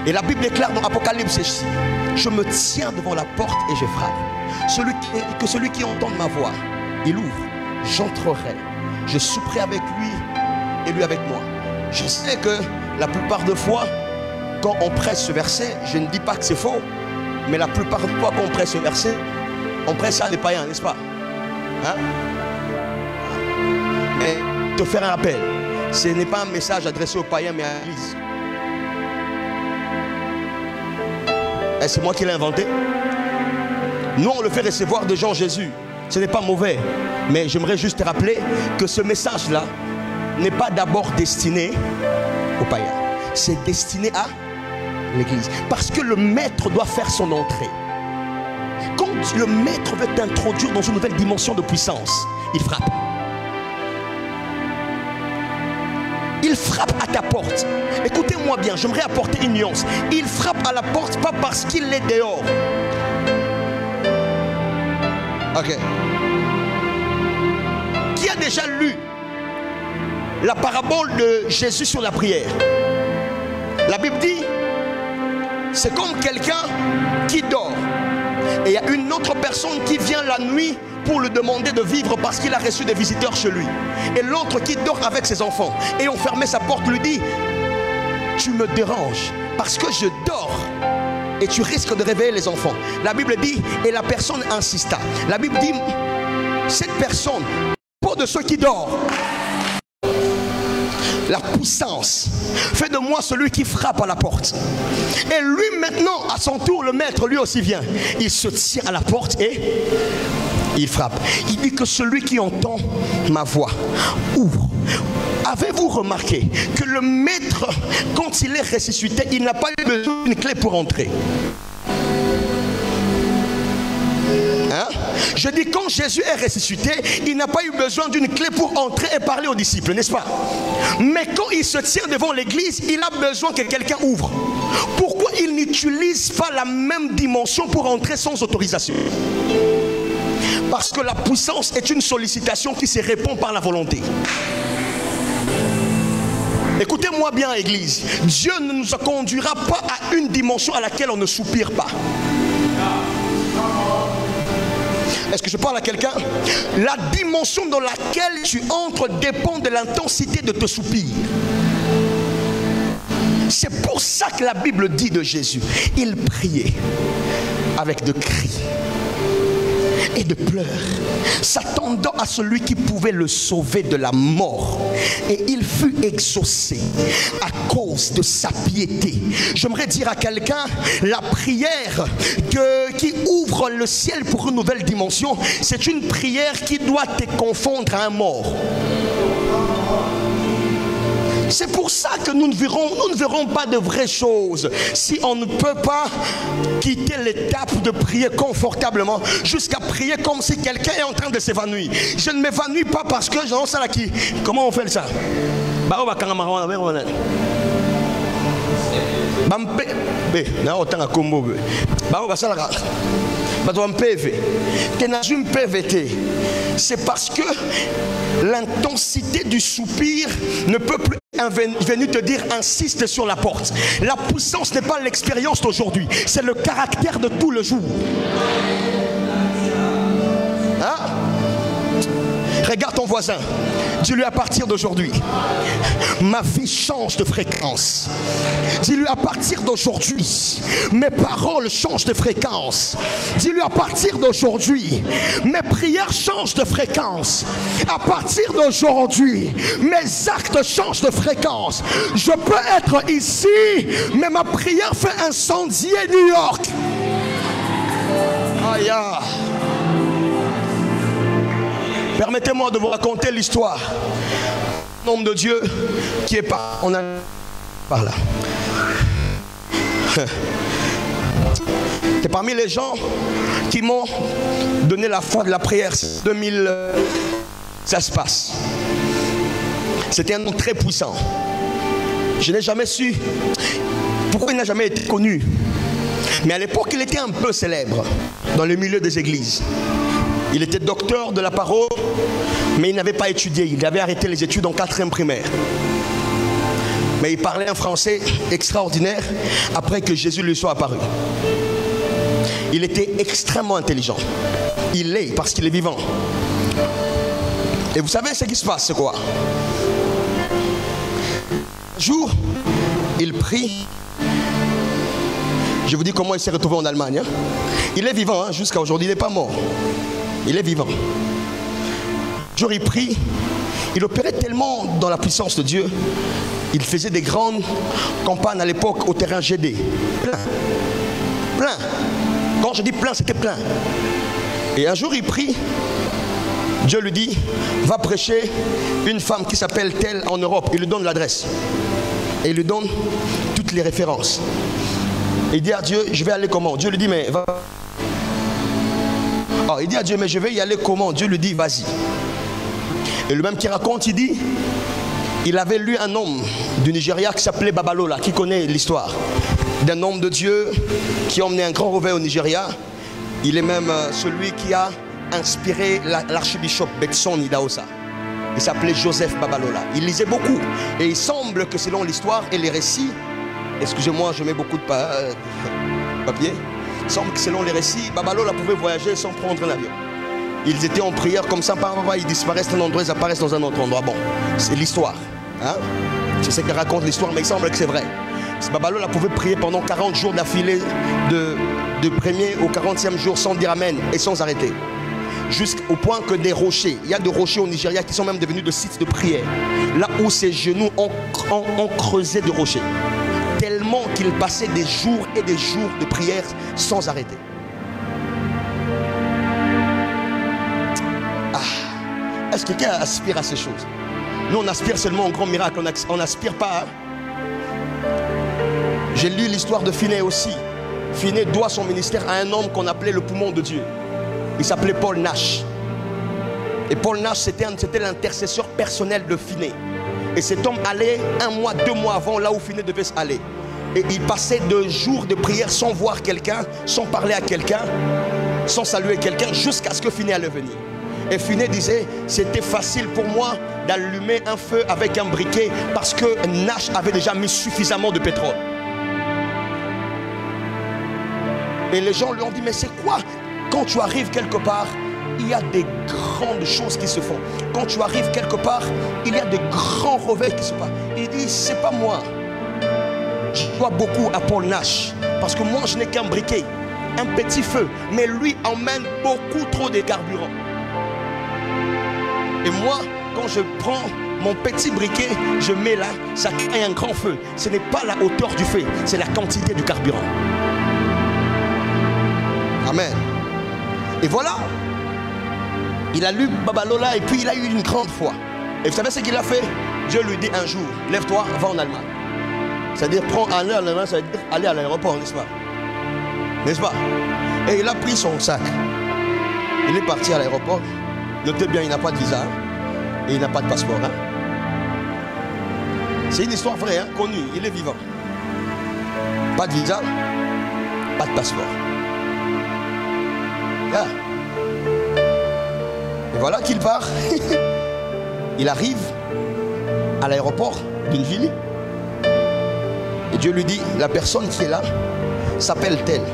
Et la Bible déclare dans Apocalypse ceci: je me tiens devant la porte et je frappe. Celui qui entend ma voix, il ouvre, j'entrerai, je souperai avec lui et lui avec moi. Je sais que la plupart des fois, quand on presse ce verset, je ne dis pas que c'est faux, mais la plupart des fois qu'on presse ce verset, on presse ça à des païens, n'est-ce pas? Hein? Mais te faire un rappel, ce n'est pas un message adressé aux païens mais à l'Église. Et c'est moi qui l'ai inventé. Nous on le fait recevoir de gens Jésus. Ce n'est pas mauvais, mais j'aimerais juste te rappeler que ce message-là n'est pas d'abord destiné aux païens. C'est destiné à l'Église. Parce que le Maître doit faire son entrée. Quand le Maître veut t'introduire dans une nouvelle dimension de puissance, il frappe. Il il frappe à ta porte. Écoutez-moi bien, j'aimerais apporter une nuance. Il frappe à la porte pas parce qu'il est dehors. Ok. Qui a déjà lu la parabole de Jésus sur la prière? La Bible dit, c'est comme quelqu'un qui dort. Et il y a une autre personne qui vient la nuit pour lui demander de vivre parce qu'il a reçu des visiteurs chez lui. Et l'autre qui dort avec ses enfants. Et on fermait sa porte, lui dit, tu me déranges parce que je dors. Et tu risques de réveiller les enfants. La Bible dit, et la personne insista. La Bible dit, cette personne, pas de ceux qui dorment. La puissance fait de moi celui qui frappe à la porte. Et lui maintenant, à son tour, le maître lui aussi vient. Il se tient à la porte et il frappe. Il dit que celui qui entend ma voix ouvre. Avez-vous remarqué que le maître, quand il est ressuscité, il n'a pas eu besoin d'une clé pour entrer? Hein? Je dis, quand Jésus est ressuscité, il n'a pas eu besoin d'une clé pour entrer et parler aux disciples, n'est-ce pas? Mais quand il se tient devant l'église, il a besoin que quelqu'un ouvre. Pourquoi il n'utilise pas la même dimension pour entrer sans autorisation? Parce que la puissance est une sollicitation qui se répond par la volonté. Écoutez-moi bien, église. Dieu ne nous conduira pas à une dimension à laquelle on ne soupire pas. Est-ce que je parle à quelqu'un? La dimension dans laquelle tu entres dépend de l'intensité de tes soupirs. C'est pour ça que la Bible dit de Jésus, il priait avec de cris et de pleurs, s'attendant à celui qui pouvait le sauver de la mort. Et il fut exaucé à cause de sa piété. J'aimerais dire à quelqu'un, la prière qui ouvre le ciel pour une nouvelle dimension, c'est une prière qui doit te confondre à un mort. C'est pour ça que nous ne verrons pas de vraies choses si on ne peut pas quitter l'étape de prier confortablement jusqu'à prier comme si quelqu'un est en train de s'évanouir. Je ne m'évanouis pas parce que j'en sais là qui. Comment on fait ça? C'est parce que l'intensité du soupir ne peut plus venir te dire insiste sur la porte. La puissance n'est pas l'expérience d'aujourd'hui, c'est le caractère de tout le jour. Hein? Regarde ton voisin, dis-lui à partir d'aujourd'hui, ma vie change de fréquence. Dis-lui à partir d'aujourd'hui, mes paroles changent de fréquence. Dis-lui à partir d'aujourd'hui, mes prières changent de fréquence. À partir d'aujourd'hui, mes actes changent de fréquence. Je peux être ici, mais ma prière fait incendier New York. Aïe. Permettez-moi de vous raconter l'histoire d'un homme de Dieu qui est par là. C'est parmi les gens qui m'ont donné la foi de la prière. 2000, ça se passe. C'était un homme très puissant. Je n'ai jamais su pourquoi il n'a jamais été connu. Mais à l'époque, il était un peu célèbre dans le milieu des églises. Il était docteur de la parole, mais il n'avait pas étudié. Il avait arrêté les études en 4e primaire. Mais il parlait un français extraordinaire après que Jésus lui soit apparu. Il était extrêmement intelligent. Il l'est parce qu'il est vivant. Et vous savez ce qui se passe, c'est quoi? Un jour, il prie. Je vous dis comment il s'est retrouvé en Allemagne. Hein? Il est vivant jusqu'à aujourd'hui, il n'est pas mort. Il est vivant. Un jour il prie. Il opérait tellement dans la puissance de Dieu. Il faisait des grandes campagnes à l'époque au terrain GD. Plein. Quand je dis plein, c'était plein. Et un jour il prie. Dieu lui dit, va prêcher une femme qui s'appelle telle en Europe. Il lui donne l'adresse. Et il lui donne toutes les références. Il dit à Dieu, je vais aller comment? Dieu lui dit, mais va. Oh, il dit à Dieu, mais je vais y aller comment? Dieu lui dit, vas-y. Et le même qui raconte, il dit, Il avait lu un homme du Nigeria qui s'appelait Babalola, qui connaît l'histoire d'un homme de Dieu qui a emmené un grand réveil au Nigeria. Il est même celui qui a inspiré l'archbishop Betson Idahosa. Il s'appelait Joseph Babalola. Il lisait beaucoup. Et il semble que selon l'histoire et les récits, excusez-moi, je mets beaucoup de papier. Il semble que selon les récits, Babalola pouvait voyager sans prendre un avion. Ils étaient en prière comme ça, ils disparaissent d'un endroit, ils apparaissent dans un autre endroit. Bon, c'est l'histoire. Hein? C'est ce que raconte l'histoire, mais il semble que c'est vrai. Babalola pouvait prier pendant 40 jours d'affilée, de premier au 40e jour sans dire amen et sans arrêter. Jusqu'au point que des rochers, il y a des rochers au Nigeria qui sont même devenus des sites de prière. Là où ses genoux ont creusé de rochers. Tellement qu'il passait des jours et des jours de prière sans arrêter. Est-ce que quelqu'un aspire à ces choses? Nous, on aspire seulement au grand miracle. On n'aspire pas. Hein? J'ai lu l'histoire de Finney aussi. Finney doit son ministère à un homme qu'on appelait le poumon de Dieu. Il s'appelait Paul Nash. Et Paul Nash, c'était l'intercesseur personnel de Finney. Et cet homme allait 1 mois, 2 mois avant là où Finney devait aller. Et il passait 2 jours de prière sans voir quelqu'un, sans parler à quelqu'un, sans saluer quelqu'un, jusqu'à ce que Finney allait venir. Et Finney disait, c'était facile pour moi d'allumer un feu avec un briquet parce que Nash avait déjà mis suffisamment de pétrole. Et les gens lui ont dit, mais c'est quoi? Quand tu arrives quelque part, il y a des grandes choses qui se font. Quand tu arrives quelque part, il y a des grands réveils qui se passent. Il dit, c'est pas moi. Je dois beaucoup à Paul Nash parce que moi, je n'ai qu'un briquet, un petit feu. Mais lui emmène beaucoup trop de carburant. Et moi, quand je prends mon petit briquet, je mets là, ça crée un grand feu. Ce n'est pas la hauteur du feu, c'est la quantité du carburant. Amen. Et voilà, il a lu Babalola et puis il a eu une grande foi. Et vous savez ce qu'il a fait? Dieu lui dit un jour, lève-toi, va en Allemagne. C'est-à-dire, prends aller en Allemagne, ça veut dire aller à l'aéroport, n'est-ce pas? N'est-ce pas? Et il a pris son sac. Il est parti à l'aéroport. Notez bien, il n'a pas de visa et il n'a pas de passeport. Hein? C'est une histoire vraie, hein, connue, il est vivant. Pas de visa, pas de passeport. Ah. Et voilà qu'il part. Il arrive à l'aéroport d'une ville. Et Dieu lui dit, la personne qui est là s'appelle telle.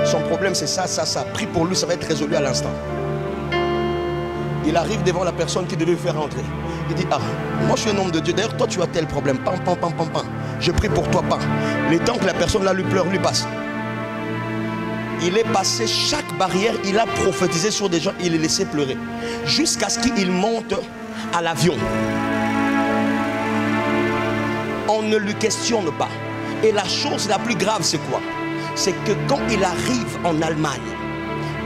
Son problème c'est ça. Prie pour lui, ça va être résolu à l'instant. Il arrive devant la personne qui devait faire rentrer. Il dit, ah, moi je suis un homme de Dieu. D'ailleurs, toi tu as tel problème. Pam. Je prie pour toi, pam. Le temps que la personne là lui pleure, lui passe. Il est passé chaque barrière. Il a prophétisé sur des gens. Il les laissait pleurer. Jusqu'à ce qu'il monte à l'avion. On ne lui questionne pas. Et la chose la plus grave, c'est quoi? C'est que quand il arrive en Allemagne,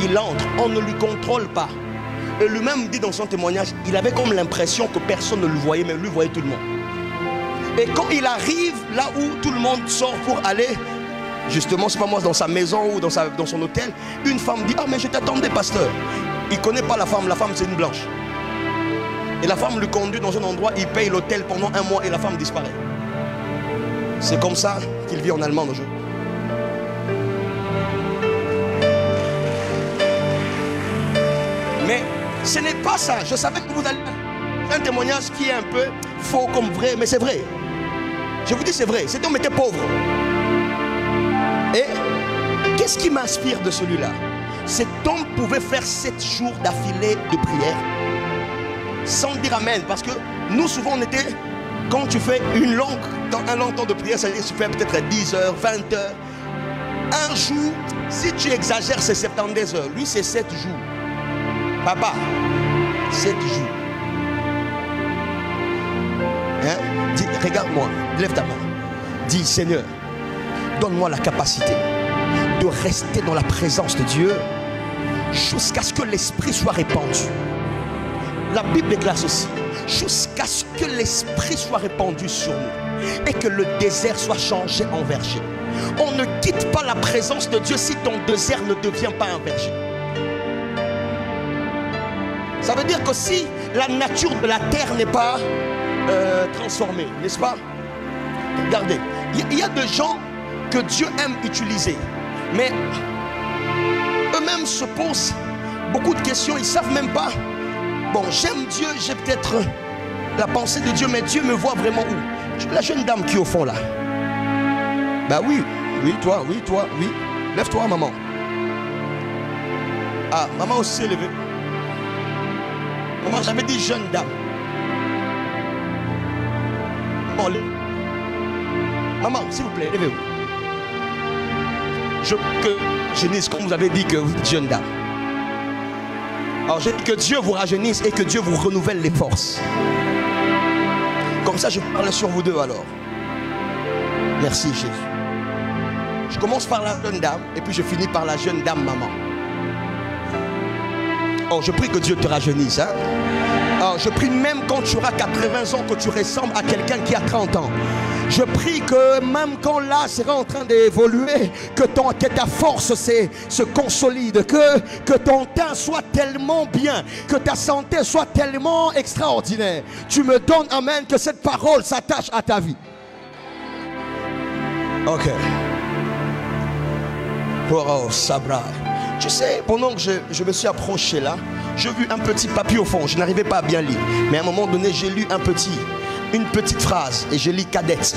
il entre, on ne lui contrôle pas. Et lui-même dit dans son témoignage, il avait comme l'impression que personne ne le voyait, mais lui voyait tout le monde. Et quand il arrive là où tout le monde sort pour aller, justement, c'est pas moi, dans sa maison ou dans son hôtel, une femme dit, ah mais je t'attendais, pasteur. Il ne connaît pas la femme c'est une blanche. Et la femme le conduit dans un endroit, il paye l'hôtel pendant 1 mois et la femme disparaît. C'est comme ça qu'il vit en Allemagne aujourd'hui. Mais ce n'est pas ça. Je savais que vous allez... C'est un témoignage qui est un peu faux comme vrai, mais c'est vrai. Je vous dis c'est vrai. Cet homme était pauvre. Et qu'est-ce qui m'inspire de celui-là? Cet homme pouvait faire 7 jours d'affilée de prière sans dire amen. Parce que nous souvent on était... Quand tu fais un long temps de prière, ça veut dire que tu fais peut-être 10 heures, 20 heures. Un jour, si tu exagères, c'est 70 heures. Lui, c'est 7 jours. Papa, 7 jours. Hein? Dis, regarde-moi, lève ta main. Dis, Seigneur, donne-moi la capacité de rester dans la présence de Dieu jusqu'à ce que l'Esprit soit répandu. La Bible déclare ceci. Jusqu'à ce que l'Esprit soit répandu sur nous et que le désert soit changé en verger. On ne quitte pas la présence de Dieu si ton désert ne devient pas un verger. Ça veut dire que si la nature de la terre n'est pas transformer, n'est-ce pas? Regardez, il y a des gens que Dieu aime utiliser, mais eux-mêmes se posent beaucoup de questions, ils ne savent même pas. Bon, j'aime Dieu, j'ai peut-être la pensée de Dieu, mais Dieu me voit vraiment où? La jeune dame qui est au fond là. Bah oui, toi, oui. Lève-toi, maman. Ah, maman aussi est levée. Maman, j'avais dit jeune dame. Bon, maman, s'il vous plaît, levez-vous. Que jeunisse, comme vous avez dit que vous êtes jeune dame. Alors, je dis que Dieu vous rajeunisse et que Dieu vous renouvelle les forces. Comme ça, je parle sur vous deux alors. Merci Jésus. Je commence par la jeune dame et puis je finis par la jeune dame maman. Oh, je prie que Dieu te rajeunisse. Hein? Oh, je prie même quand tu auras 80 ans que tu ressembles à quelqu'un qui a 30 ans. Je prie que même quand l'âge sera en train d'évoluer, que ta force se consolide, que ton teint soit tellement bien, que ta santé soit tellement extraordinaire. Tu me donnes, amen, que cette parole s'attache à ta vie. Ok. Oh, Sabra. Tu sais, pendant que je me suis approché là, j'ai vu un petit papier au fond. Je n'arrivais pas à bien lire. Mais à un moment donné, j'ai lu une petite phrase et je lis cadette.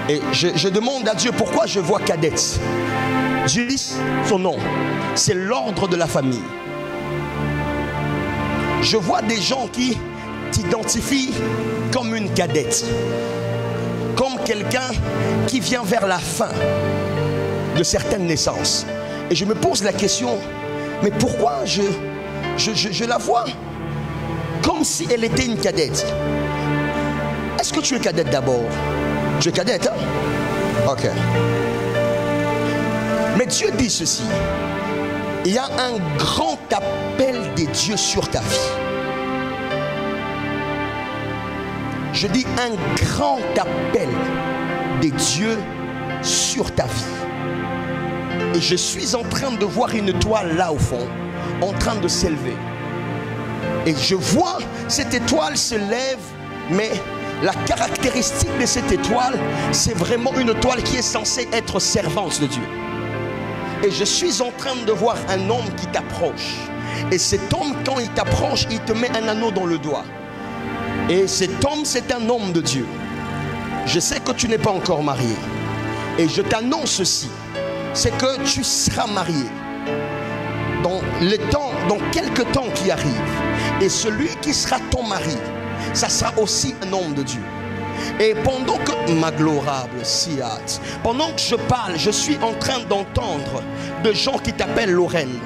Et je demande à Dieu pourquoi je vois cadette. Dieu lit son nom. C'est l'ordre de la famille. Je vois des gens qui t'identifient comme une cadette. Comme quelqu'un qui vient vers la fin de certaines naissances. Et je me pose la question, mais pourquoi je la vois comme si elle était une cadette? Est-ce que tu es cadette d'abord? Tu es cadette, hein? Ok. Mais Dieu dit ceci. Il y a un grand appel des dieux sur ta vie. Je dis un grand appel des dieux sur ta vie. Et je suis en train de voir une étoile là au fond, en train de s'élever. Et je vois cette étoile se lève, mais la caractéristique de cette étoile, c'est vraiment une étoile qui est censée être servante de Dieu. Et je suis en train de voir un homme qui t'approche. Et cet homme, quand il t'approche, il te met un anneau dans le doigt. Et cet homme, c'est un homme de Dieu. Je sais que tu n'es pas encore marié. Et je t'annonce ceci. C'est que tu seras marié dans quelques temps qui arrivent. Et celui qui sera ton mari, ça sera aussi un homme de Dieu. Et pendant que, ma glorable Siat, pendant que je parle, je suis en train d'entendre de gens qui t'appellent Lorraine.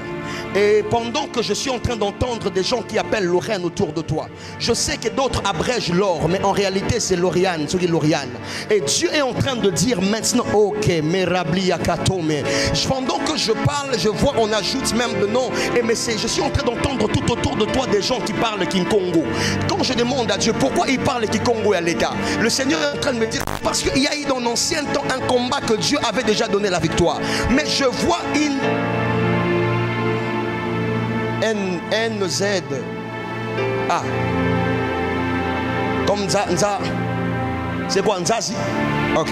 Et pendant que je suis en train d'entendre des gens qui appellent Lorraine autour de toi, je sais que d'autres abrègent l'or, mais en réalité c'est Lauriane, c'est Lauriane. Et Dieu est en train de dire maintenant, ok, Merabli Akatome. Pendant que je parle, je vois, on ajoute même le nom. Et mais je suis en train d'entendre tout autour de toi des gens qui parlent Kikongo. Quand je demande à Dieu pourquoi il parle Kikongo à l'État, le Seigneur est en train de me dire, parce qu'il y a eu dans l'ancien temps un combat que Dieu avait déjà donné la victoire. Mais je vois une NZ. Ah. Comme Nza. C'est quoi Nzazi? Ok.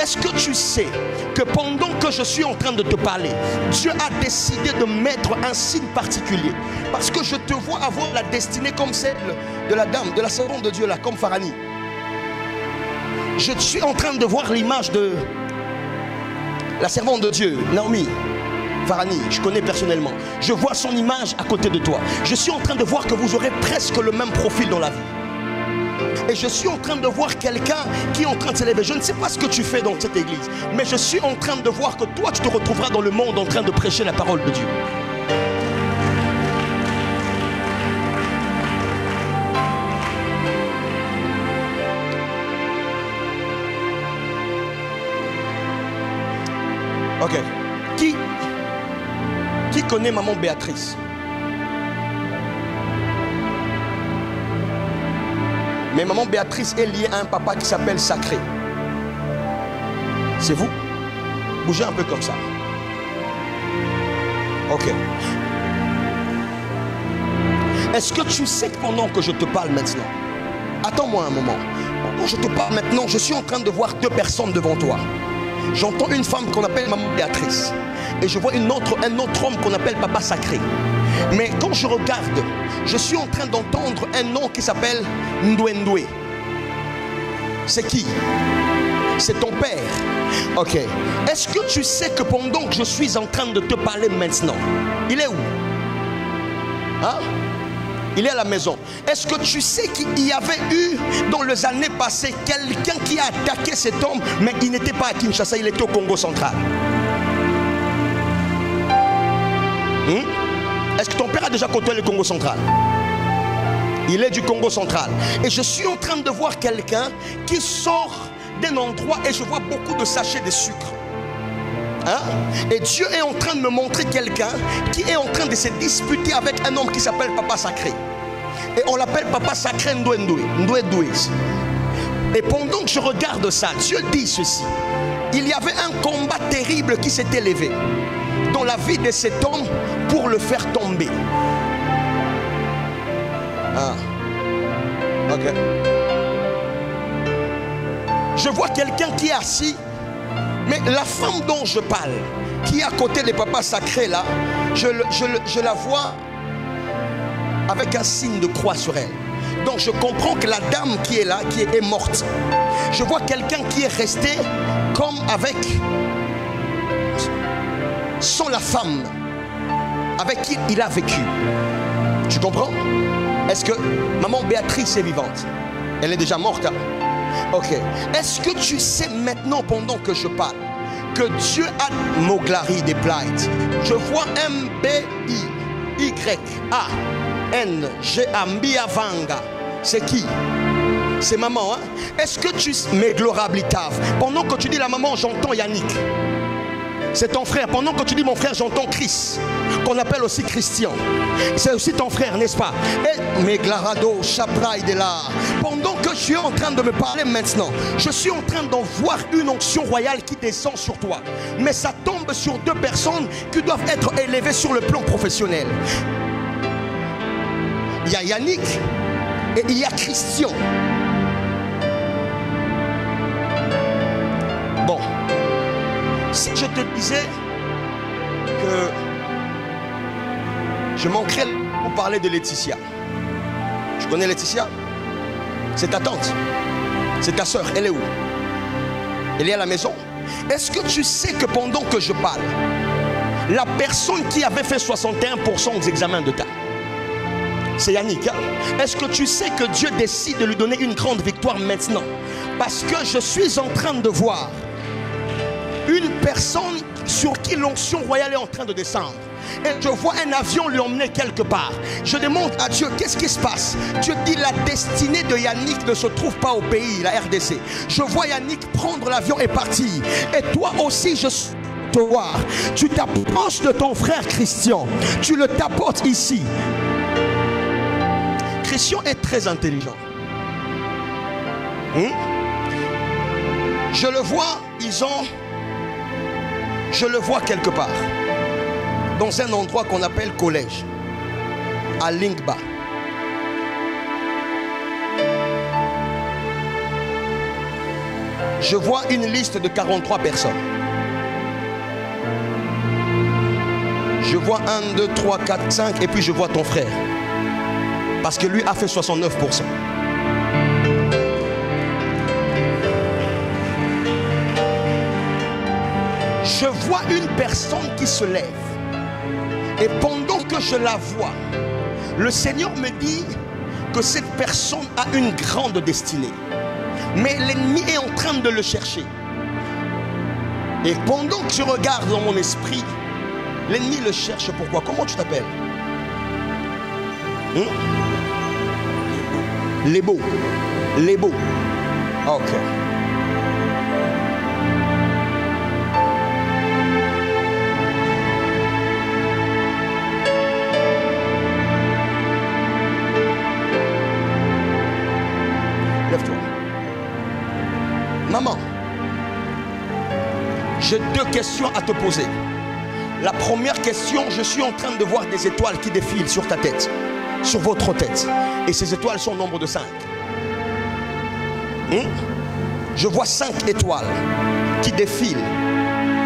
Est-ce que tu sais que pendant que je suis en train de te parler, Dieu a décidé de mettre un signe particulier? Parce que je te vois avoir la destinée comme celle de la dame, de la servante de Dieu là, comme Farani. Je suis en train de voir l'image de la servante de Dieu, Naomi. Farani, je connais personnellement. Je vois son image à côté de toi. Je suis en train de voir que vous aurez presque le même profil dans la vie. Et je suis en train de voir quelqu'un qui est en train de s'élever. Je ne sais pas ce que tu fais dans cette église, mais je suis en train de voir que toi, tu te retrouveras dans le monde en train de prêcher la parole de Dieu. Ok. Qui connaît maman Béatrice? Mais maman Béatrice est liée à un papa qui s'appelle Sacré. C'est vous? Bougez un peu comme ça. Ok. Est-ce que tu sais que pendant que je te parle maintenant, Attends-moi un moment. Quand je te parle maintenant, je suis en train de voir deux personnes devant toi. J'entends une femme qu'on appelle Maman Béatrice. Et je vois un autre homme qu'on appelle Papa Sacré. Mais quand je regarde, je suis en train d'entendre un nom qui s'appelle Ndouendoué. C'est qui? C'est ton père. Ok. Est-ce que tu sais que pendant que je suis en train de te parler maintenant, il est où? Hein? Il est à la maison. Est-ce que tu sais qu'il y avait eu dans les années passées quelqu'un qui a attaqué cet homme, mais il n'était pas à Kinshasa, il était au Congo central? Est-ce que ton père a déjà côtoyé le Congo central? Il est du Congo central. Et je suis en train de voir quelqu'un qui sort d'un endroit et je vois beaucoup de sachets de sucre. Hein? Et Dieu est en train de me montrer quelqu'un qui est en train de se disputer avec un homme qui s'appelle Papa Sacré. Et on l'appelle Papa Sacré Ndouendoué. Et pendant que je regarde ça, Dieu dit ceci. Il y avait un combat terrible qui s'était levé dans la vie de cet homme pour le faire tomber. Ah. Ok. Je vois quelqu'un qui est assis, mais la femme dont je parle, qui est à côté des papas sacrés là, je la vois avec un signe de croix sur elle. Donc je comprends que la dame qui est là, qui est morte. Je vois quelqu'un qui est resté comme avec, sans la femme avec qui il a vécu. Tu comprends? Est-ce que maman Béatrice est vivante? Elle est déjà morte, hein? Ok. Est-ce que tu sais maintenant, pendant que je parle, que Dieu a Moglari des Plight? Je vois M-B-I-Y-A-N-G-A-Mbiavanga. C'est qui? C'est maman, hein? Est-ce que tu sais, mais glorabilitav? Pendant que tu dis la maman, j'entends Yannick. C'est ton frère. Pendant que tu dis mon frère, j'entends Chris, qu'on appelle aussi Christian. C'est aussi ton frère, n'est-ce pas? Et Meglarado, Chapraï de là. Pendant que tu es en train de me parler maintenant, je suis en train d'en voir une onction royale qui descend sur toi. Mais ça tombe sur deux personnes qui doivent être élevées sur le plan professionnel. Il y a Yannick et il y a Christian. Bon. Si je te disais que je manquerais pour parler de Laetitia. Tu connais Laetitia? C'est ta tante. C'est ta soeur. Elle est où? Elle est à la maison. Est-ce que tu sais que pendant que je parle, la personne qui avait fait 61% des examens de tas, c'est Yannick, hein? Est-ce que tu sais que Dieu décide de lui donner une grande victoire maintenant? Parce que je suis en train de voir une personne sur qui l'onction royale est en train de descendre. Et je vois un avion lui emmener quelque part. Je demande à Dieu, qu'est-ce qui se passe? Dieu dit, la destinée de Yannick ne se trouve pas au pays, la RDC. Je vois Yannick prendre l'avion et partir. Et toi aussi, je te vois. Tu t'approches de ton frère Christian. Tu le tapotes ici. Christian est très intelligent. Je le vois, je le vois quelque part, dans un endroit qu'on appelle collège, à Linkba. Je vois une liste de 43 personnes. Je vois 1, 2, 3, 4, 5 et puis je vois ton frère. Parce que lui a fait 69%. Je vois une personne qui se lève. Et pendant que je la vois, le Seigneur me dit que cette personne a une grande destinée. Mais l'ennemi est en train de le chercher. Et pendant que je regarde dans mon esprit, l'ennemi le cherche. Pourquoi? Comment tu t'appelles? Lebo. Lebo. Ok. Lève-toi. Maman, j'ai deux questions à te poser. La première question, je suis en train de voir des étoiles qui défilent sur ta tête, sur votre tête. Et ces étoiles sont au nombre de 5. Je vois 5 étoiles qui défilent.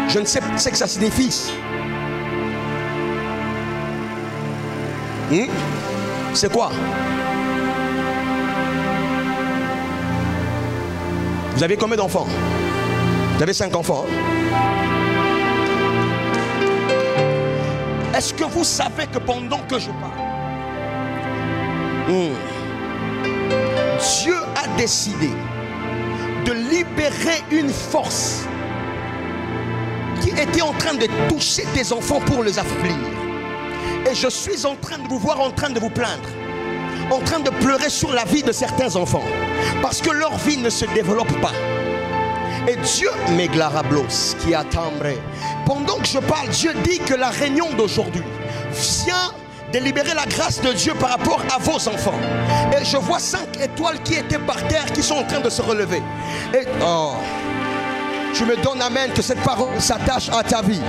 Je ne sais pas ce que ça signifie. C'est quoi? Vous avez combien d'enfants? Vous avez 5 enfants. Est-ce que vous savez que pendant que je parle, Dieu a décidé de libérer une force qui était en train de toucher des enfants pour les affaiblir. Et je suis en train de vous voir en train de vous plaindre, en train de pleurer sur la vie de certains enfants, parce que leur vie ne se développe pas. Et Dieu, Meglarablos, qui a timbré. Pendant que je parle, Dieu dit que la réunion d'aujourd'hui vient de libérer la grâce de Dieu par rapport à vos enfants. Et je vois 5 étoiles qui étaient par terre, qui sont en train de se relever. Et tu me donnes amen, que cette parole s'attache à ta vie.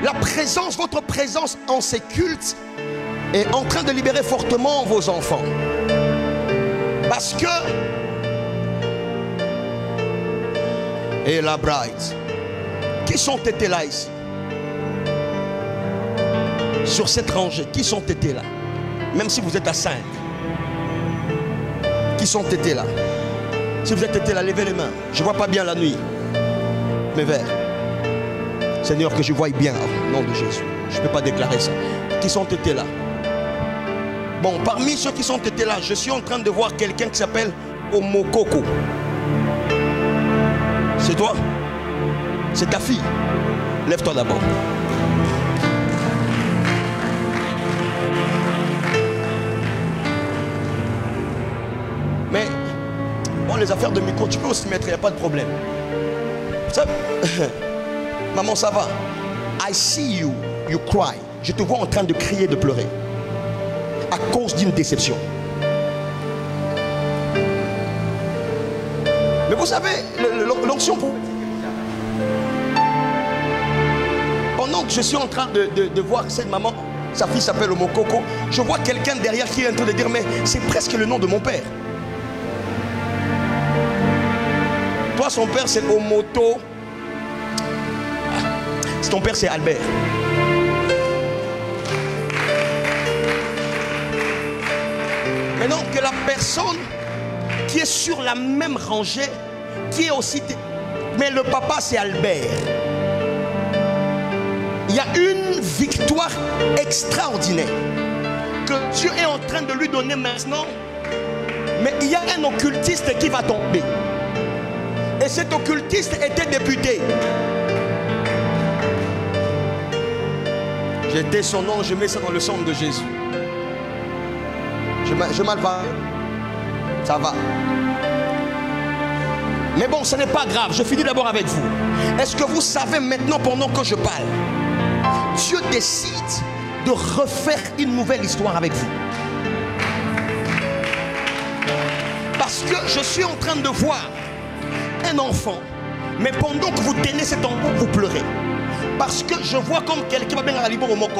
La présence, votre présence en ces cultes est en train de libérer fortement vos enfants. Parce que et la bride, qui sont été là ici? Sur cette rangée, qui sont été là? Même si vous êtes à 5, qui sont été là? Si vous êtes été là, levez les mains. Je ne vois pas bien la nuit. Mes verts. Seigneur, que je voie bien au nom de Jésus. Je ne peux pas déclarer ça. Qui sont été là? Bon, parmi ceux qui sont été là, je suis en train de voir quelqu'un qui s'appelle Omokoko. C'est toi? C'est ta fille? Lève-toi d'abord. Mais, bon, les affaires de micro, tu peux aussi mettre, il n'y a pas de problème. Ça, maman, ça va? I see you, you cry. Je te vois en train de crier, de pleurer. À cause d'une déception. Mais vous savez, l'onction pour... Pendant que je suis en train de voir cette maman, sa fille s'appelle Omokoko, je vois quelqu'un derrière qui est en train de dire, mais c'est presque le nom de mon père. Toi, son père, c'est Omoto. Ton père, c'est Albert. Maintenant que la personne qui est sur la même rangée, qui est aussi... Mais le papa, c'est Albert. Il y a une victoire extraordinaire que Dieu est en train de lui donner maintenant. Mais il y a un occultiste qui va tomber. Et cet occultiste était député. J'étais son nom, je mets ça dans le sang de Jésus. Je mal parle. Ça va. Mais bon, ce n'est pas grave. Je finis d'abord avec vous. Est-ce que vous savez maintenant, pendant que je parle, Dieu décide de refaire une nouvelle histoire avec vous? Parce que je suis en train de voir un enfant, mais pendant que vous tenez cet enfant, vous pleurez. Parce que je vois comme quelqu'un,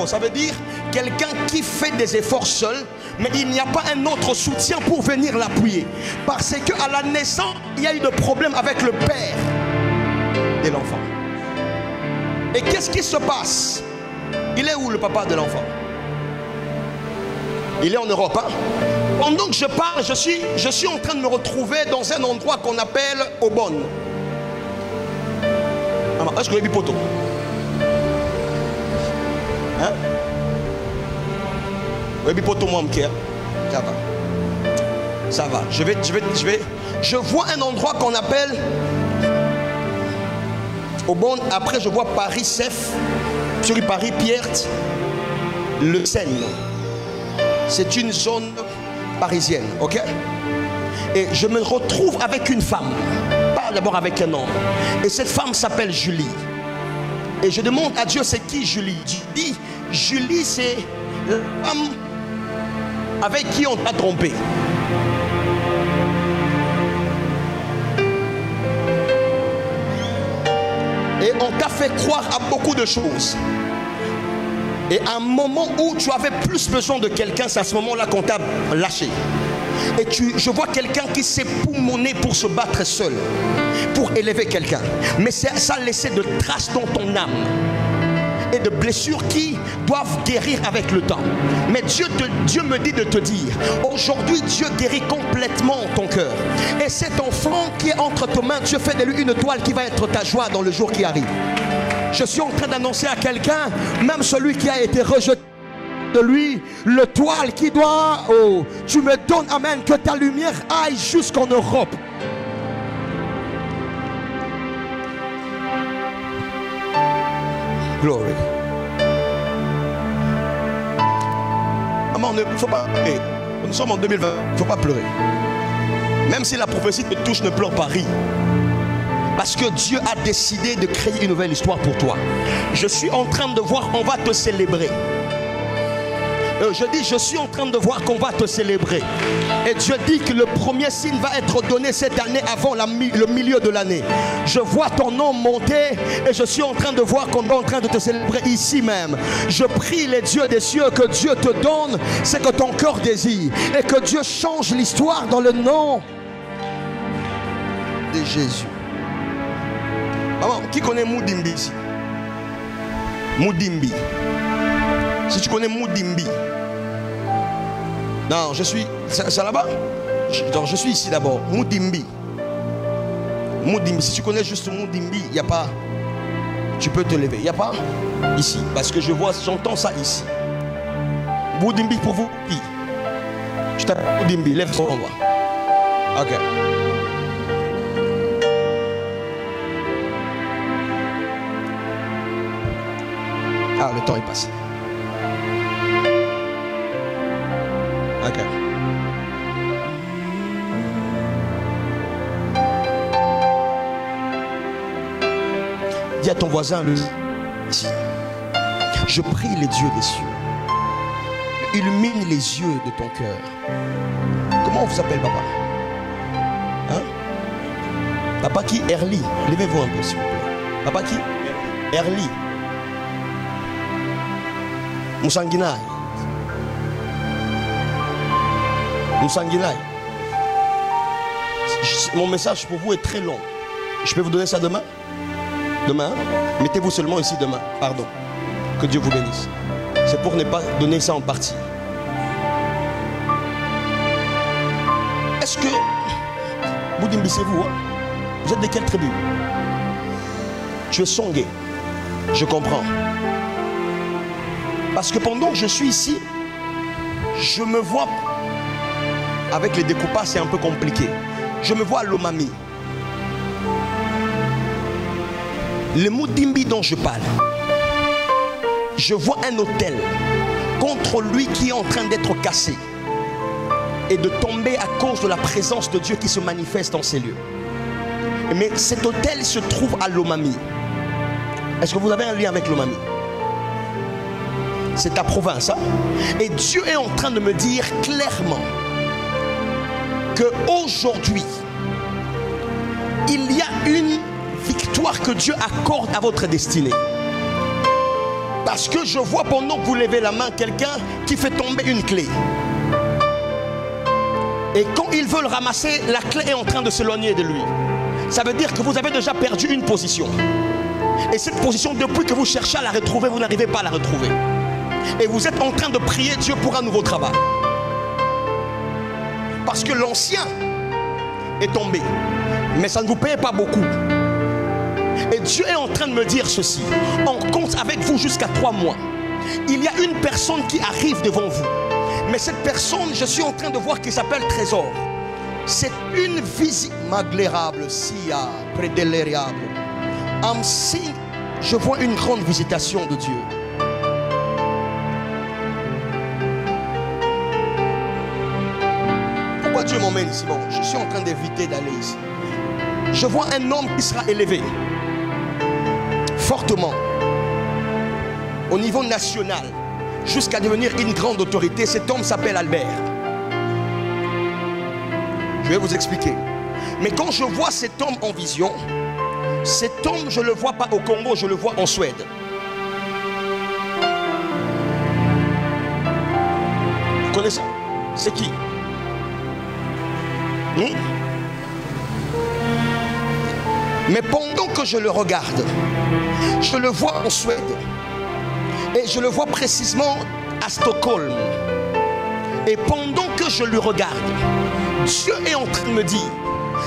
ça veut dire quelqu'un qui fait des efforts seul, mais il n'y a pas un autre soutien pour venir l'appuyer. Parce qu'à la naissance, il y a eu des problèmes avec le père de l'enfant. Et qu'est-ce qui se passe? Il est où le papa de l'enfant? Il est en Europe. Hein? Pendant que je parle, je suis en train de me retrouver dans un endroit qu'on appelle Aubonne. Est-ce que vous avez vu poteau? Hein? Oui, poteau, moi, ça va. Ça va. Je vois un endroit qu'on appelle Aubonne. Après, je vois Paris-Sef, sur Paris-Pierre, le Seine. C'est une zone parisienne, ok? Et je me retrouve avec une femme, pas d'abord avec un homme. Et cette femme s'appelle Julie. Et je demande à Dieu, c'est qui Julie? Julie, c'est la femme avec qui on t'a trompé. Et on t'a fait croire à beaucoup de choses. Et à un moment où tu avais plus besoin de quelqu'un, c'est à ce moment-là qu'on t'a lâché. Et je vois quelqu'un qui s'est poumonné pour se battre seul, pour élever quelqu'un. Mais ça a laissé de traces dans ton âme et de blessures qui doivent guérir avec le temps. Mais Dieu me dit de te dire, aujourd'hui Dieu guérit complètement ton cœur. Et cet enfant qui est entre tes mains, Dieu fait de lui une toile qui va être ta joie dans le jour qui arrive. Je suis en train d'annoncer à quelqu'un, même celui qui a été rejeté de lui, le toile qui doit, oh, tu me donnes, amen, que ta lumière aille jusqu'en Europe. Glory. Maman, il ne faut pas pleurer. Nous sommes en 2020, il ne faut pas pleurer. Même si la prophétie te touche, ne pleure pas, ris. Parce que Dieu a décidé de créer une nouvelle histoire pour toi. Je suis en train de voir, on va te célébrer. Je dis, je suis en train de voir qu'on va te célébrer. Et Dieu dit que le premier signe va être donné cette année avant le milieu de l'année. Je vois ton nom monter et je suis en train de voir qu'on est en train de te célébrer ici même. Je prie les dieux des cieux que Dieu te donne ce que ton cœur désire. Et que Dieu change l'histoire dans le nom de Jésus. Maman, qui connaît Moudimbi ici? Moudimbi. Si tu connais Moudimbi. Non, je suis... C'est là-bas? Je suis ici d'abord. Moudimbi. Moudimbi. Si tu connais juste Moudimbi, il n'y a pas... Tu peux te lever. Il n'y a pas? Ici. Parce que je vois, j'entends ça ici. Moudimbi pour vous. Je t'appelle Moudimbi. Lève-toi, on voit. Ok. Ah, le temps est passé. Ok. Dis à ton voisin, je prie les dieux des cieux. Illumine les yeux de ton cœur. Comment on vous appelle, papa? Hein? Papa qui? Erli. Levez-vous un peu, s'il vous plaît. Papa qui? Erli. Moussanguinaï. Moussanguinaï. Mon message pour vous est très long. Je peux vous donner ça demain? Demain? Mettez-vous seulement ici demain. Pardon. Que Dieu vous bénisse. C'est pour ne pas donner ça en partie. Est-ce que... Moudimbi, c'est vous, hein? Vous êtes de quelle tribu? Tu es Songé. Je comprends. Parce que pendant que je suis ici, je me vois, avec les découpages c'est un peu compliqué, je me vois à Lomami. Le Moudimbi dont je parle, je vois un autel contre lui qui est en train d'être cassé et de tomber à cause de la présence de Dieu qui se manifeste dans ces lieux. Mais cet autel se trouve à Lomami. Est-ce que vous avez un lien avec Lomami? C'est ta province, hein? Et Dieu est en train de me dire clairement que aujourd'hui il y a une victoire que Dieu accorde à votre destinée. Parce que je vois pendant que vous levez la main quelqu'un qui fait tomber une clé. Et quand ils veulent ramasser, la clé est en train de s'éloigner de lui. Ça veut dire que vous avez déjà perdu une position. Et cette position, depuis que vous cherchez à la retrouver, vous n'arrivez pas à la retrouver. Et vous êtes en train de prier Dieu pour un nouveau travail. Parce que l'ancien est tombé. Mais ça ne vous paye pas beaucoup. Et Dieu est en train de me dire ceci. On compte avec vous jusqu'à 3 mois. Il y a une personne qui arrive devant vous. Mais cette personne, je suis en train de voir qu'il s'appelle Trésor. C'est une visite maglérable, sia, prédélériable. Je vois une grande visitation de Dieu. Pourquoi Dieu m'emmène ici? Bon, je suis en train d'éviter d'aller ici. Je vois un homme qui sera élevé fortement au niveau national jusqu'à devenir une grande autorité. Cet homme s'appelle Albert. Je vais vous expliquer. Mais quand je vois cet homme en vision, cet homme, je ne le vois pas au Congo, je le vois en Suède. Vous connaissez? C'est qui? Mais pendant que je le regarde, je le vois en Suède. Et je le vois précisément à Stockholm. Et pendant que je le regarde, Dieu est en train de me dire,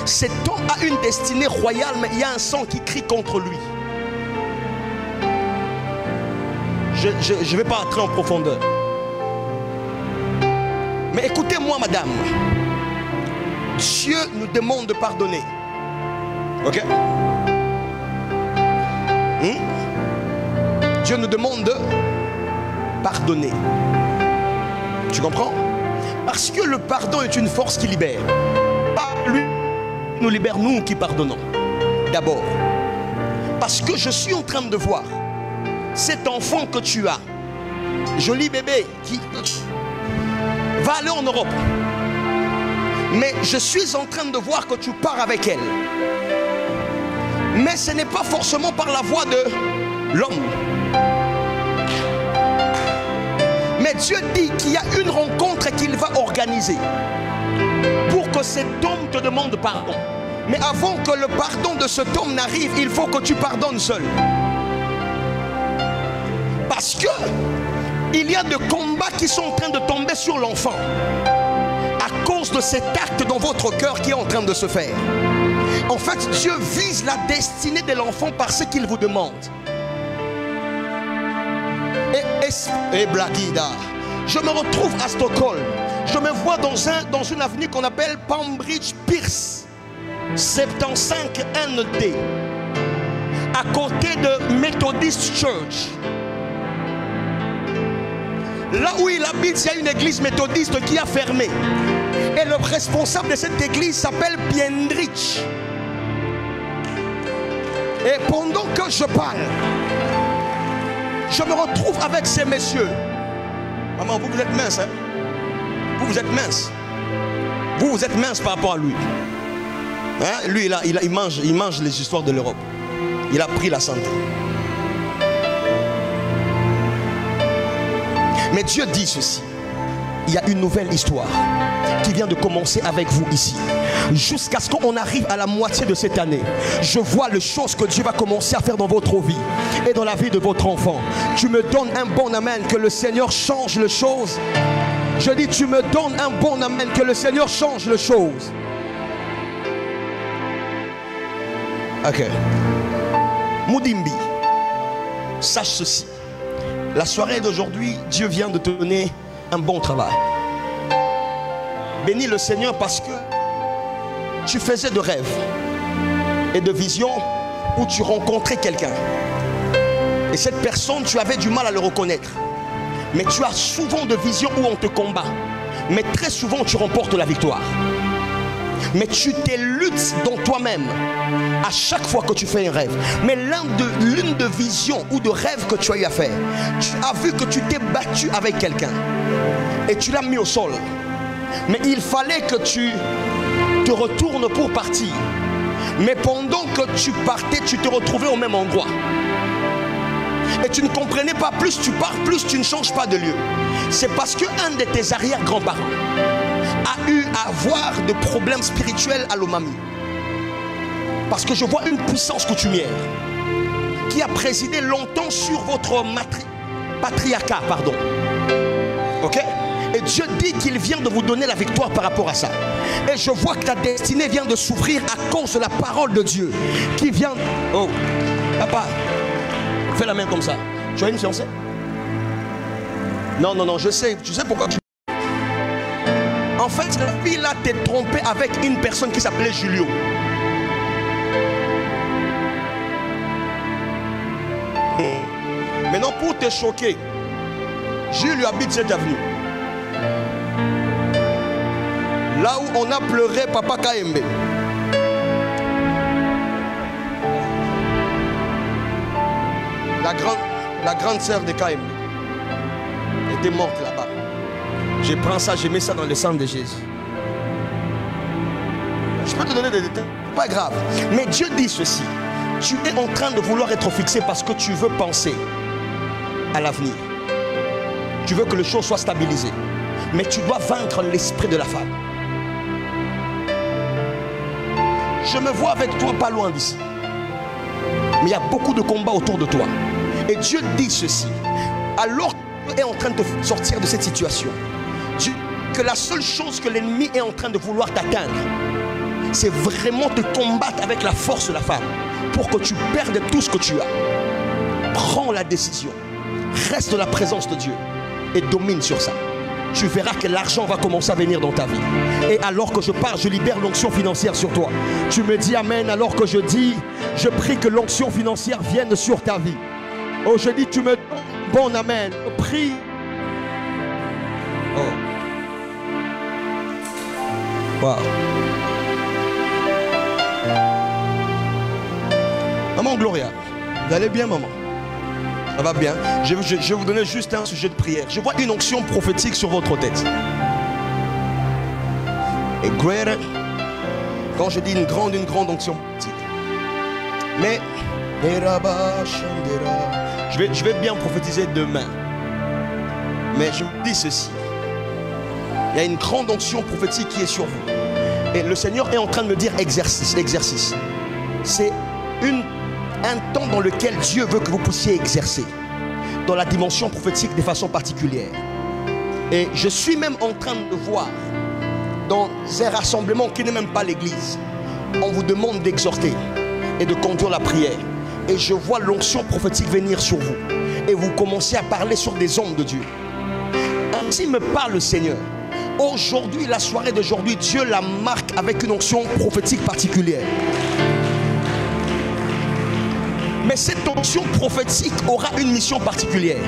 cet homme a une destinée royale, mais il y a un sang qui crie contre lui. Je ne vais pas entrer en profondeur. Mais écoutez-moi, madame. Dieu nous demande de pardonner. Ok? Dieu nous demande de pardonner. Tu comprends? Parce que le pardon est une force qui libère. Pas lui nous libère, nous qui pardonnons. D'abord. Parce que je suis en train de voir cet enfant que tu as, joli bébé, qui va aller en Europe. Mais je suis en train de voir que tu pars avec elle. Mais ce n'est pas forcément par la voie de l'homme. Mais Dieu dit qu'il y a une rencontre qu'il va organiser pour que cet homme te demande pardon. Mais avant que le pardon de cet homme n'arrive, il faut que tu pardonnes seul. Parce que il y a des combats qui sont en train de tomber sur l'enfant à cause de cet acte dans votre cœur qui est en train de se faire. En fait, Dieu vise la destinée de l'enfant par ce qu'il vous demande. Et Blagida, je me retrouve à Stockholm. Je me vois dans une avenue qu'on appelle Pembridge Pierce 75 ND, à côté de Methodist Church. Là où il habite, il y a une église méthodiste qui a fermé. Et le responsable de cette église s'appelle Biendrich. Et pendant que je parle, je me retrouve avec ces messieurs. Maman, vous êtes mince, hein? Vous êtes mince. Vous êtes mince par rapport à lui. Hein? Lui, il mange les histoires de l'Europe. Il a pris la santé. Mais Dieu dit ceci. Il y a une nouvelle histoire qui vient de commencer avec vous ici. Jusqu'à ce qu'on arrive à la moitié de cette année, je vois les choses que Dieu va commencer à faire dans votre vie et dans la vie de votre enfant. Tu me donnes un bon amen, que le Seigneur change les choses. Je dis, tu me donnes un bon amen, que le Seigneur change les choses. Ok. Moudimbi, sache ceci. La soirée d'aujourd'hui, Dieu vient de te donner un bon travail. Bénis le Seigneur parce que tu faisais de rêves et de visions où tu rencontrais quelqu'un. Et cette personne, tu avais du mal à le reconnaître. Mais tu as souvent de visions où on te combat. Mais très souvent, tu remportes la victoire. Mais tu te luttes dans toi-même à chaque fois que tu fais un rêve. Mais l'une de visions ou de rêve que tu as eu à faire, tu as vu que tu t'es battu avec quelqu'un et tu l'as mis au sol. Mais il fallait que tu te retournes pour partir. Mais pendant que tu partais, tu te retrouvais au même endroit. Et tu ne comprenais pas, plus tu pars, plus tu ne changes pas de lieu. C'est parce qu'un de tes arrière-grands-parents a eu à avoir de problèmes spirituels à l'Omami. Parce que je vois une puissance coutumière qui a présidé longtemps sur votre patriarcat, pardon. Ok? Et Dieu dit qu'il vient de vous donner la victoire par rapport à ça. Et je vois que ta destinée vient de s'ouvrir à cause de la parole de Dieu qui vient... Oh, papa, fais la main comme ça. Tu as une fiancée? Non, non, non, je sais. Tu sais pourquoi tu... En fait, la fille là t'est trompée avec une personne qui s'appelait Julio. Maintenant, pour te choquer, Julio habite cette avenue. Là où on a pleuré Papa Kaembe. La grande sœur de Kaembe était morte là-bas. Je prends ça, je mets ça dans le sang de Jésus. Je peux te donner des détails, pas grave. Mais Dieu dit ceci. Tu es en train de vouloir être fixé parce que tu veux penser à l'avenir. Tu veux que les choses soient stabilisées. Mais tu dois vaincre l'esprit de la femme. je me vois avec toi pas loin d'ici. Mais il y a beaucoup de combats autour de toi. Et Dieu dit ceci. Alors que tu es en train de sortir de cette situation, Dieu, que la seule chose que l'ennemi est en train de vouloir t'atteindre, c'est vraiment de combattre avec la force de la femme pour que tu perdes tout ce que tu as. Prends la décision. Reste dans la présence de Dieu et domine sur ça. Tu verras que l'argent va commencer à venir dans ta vie. Et alors que je parle, je libère l'onction financière sur toi. Tu me dis amen alors que je dis, je prie que l'onction financière vienne sur ta vie. Oh, je dis, tu me donnes bon amen. Je prie. Oh. Wow. Maman Gloria, vous allez bien, maman? Ça va bien. Je vais vous donner juste un sujet de prière. Je vois une onction prophétique sur votre tête. Et greater, quand je dis une grande onction prophétique. Mais je vais bien prophétiser demain. Mais je me dis ceci. Il y a une grande onction prophétique qui est sur vous. Et le Seigneur est en train de me dire exercice. C'est un temps dans lequel Dieu veut que vous puissiez exercer dans la dimension prophétique de façon particulière. Et je suis même en train de voir dans un rassemblement qui n'est même pas l'église, on vous demande d'exhorter et de conduire la prière. Et je vois l'onction prophétique venir sur vous. Et vous commencez à parler sur des hommes de Dieu. Ainsi me parle le Seigneur. Aujourd'hui, la soirée d'aujourd'hui, Dieu la marque avec une onction prophétique particulière. Mais cette onction prophétique aura une mission particulière.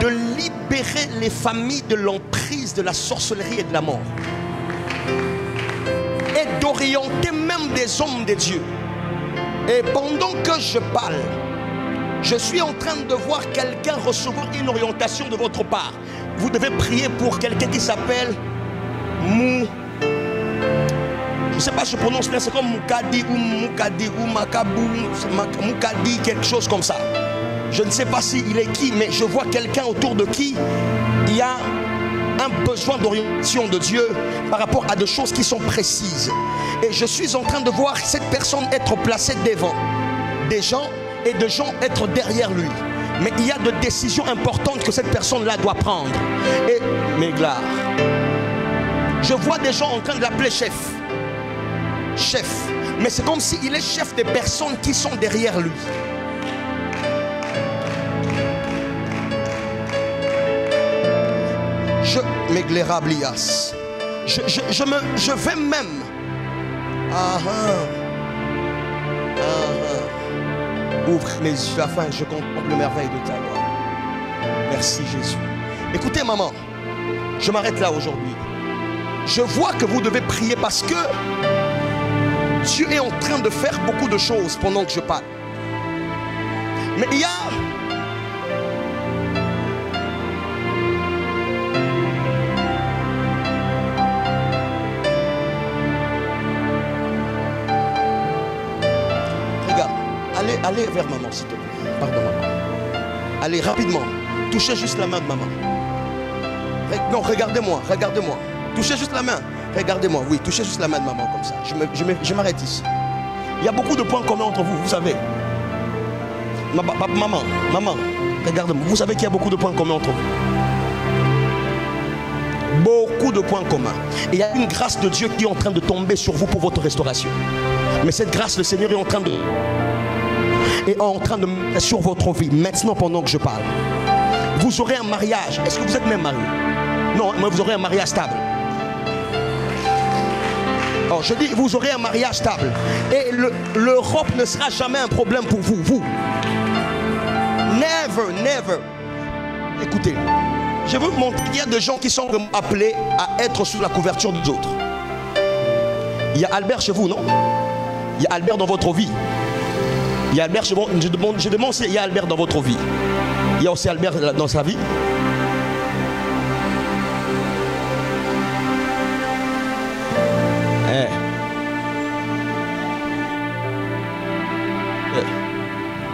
De libérer les familles de l'emprise de la sorcellerie et de la mort. Et d'orienter même des hommes de Dieu. Et pendant que je parle, je suis en train de voir quelqu'un recevoir une orientation de votre part. Vous devez prier pour quelqu'un qui s'appelle Mou. Je ne sais pas si je prononce bien, c'est comme Moukadi ou Makabou, Moukadi, quelque chose comme ça. Je ne sais pas s'il est qui, mais je vois quelqu'un autour de qui il y a un besoin d'orientation de Dieu par rapport à des choses qui sont précises. Et je suis en train de voir cette personne être placée devant des gens et de gens être derrière lui. Mais il y a des décisions importantes que cette personne-là doit prendre. Et, mais gloire, je vois des gens en train de l'appeler chef. Chef. Mais c'est comme s'il est chef des personnes qui sont derrière lui. M'éclairablias. Je vais même. Ouvre mes yeux afin que je contemple le merveille de ta loi. Merci Jésus. Écoutez maman, je m'arrête là aujourd'hui. Je vois que vous devez prier parce que Dieu est en train de faire beaucoup de choses pendant que je parle. Mais il y a allez vers maman s'il te plaît. Pardon maman. Allez rapidement. Touchez juste la main de maman. Non, regardez-moi. Touchez juste la main. Regardez-moi. Oui, touchez juste la main de maman comme ça. Je m'arrête ici. Il y a beaucoup de points communs entre vous, vous savez. Maman, regardez-moi. Vous savez qu'il y a beaucoup de points communs entre vous. Beaucoup de points communs. Et il y a une grâce de Dieu qui est en train de tomber sur vous pour votre restauration. Mais cette grâce, le Seigneur est en train de mettre sur votre vie maintenant pendant que je parle. Vous aurez un mariage. Est-ce que vous êtes même marié? Non, mais vous aurez un mariage stable. Oh, je dis, vous aurez un mariage stable. Et l'Europe ne sera jamais un problème pour vous. Vous. Never. Écoutez, je veux vous montrer qu'il y a des gens qui sont appelés à être sous la couverture des autres. Il y a Albert chez vous, non? Il y a Albert dans votre vie. Il y a Albert chez vous. Je demande s'il y a Albert dans votre vie. Il y a aussi Albert dans sa vie.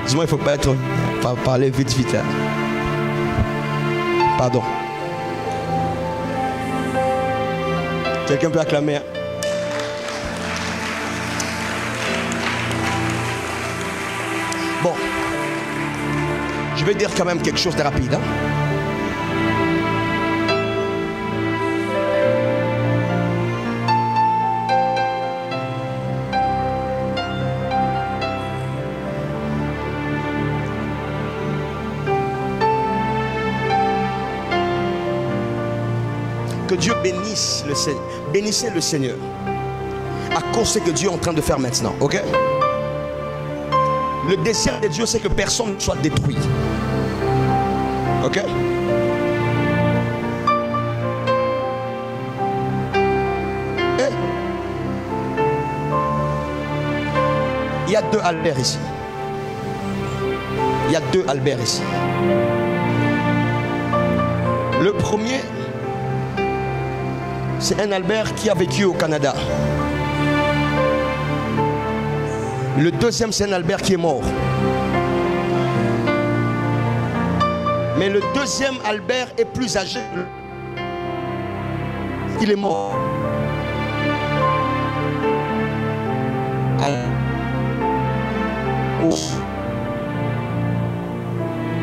Dis-moi, il ne faut pas parler vite. Hein. Pardon. Quelqu'un peut acclamer. Je vais dire quand même quelque chose de rapide. Hein? Que Dieu bénisse le Seigneur. Bénissez le Seigneur. À cause de ce que Dieu est en train de faire maintenant. Ok? Le désir de Dieu, c'est que personne ne soit détruit. Ok? Il y a deux Albert ici. Il y a deux Albert ici. Le premier, c'est un Albert qui a vécu au Canada. Le deuxième, c'est un Albert qui est mort. Mais le deuxième Albert est plus âgé. Il est mort.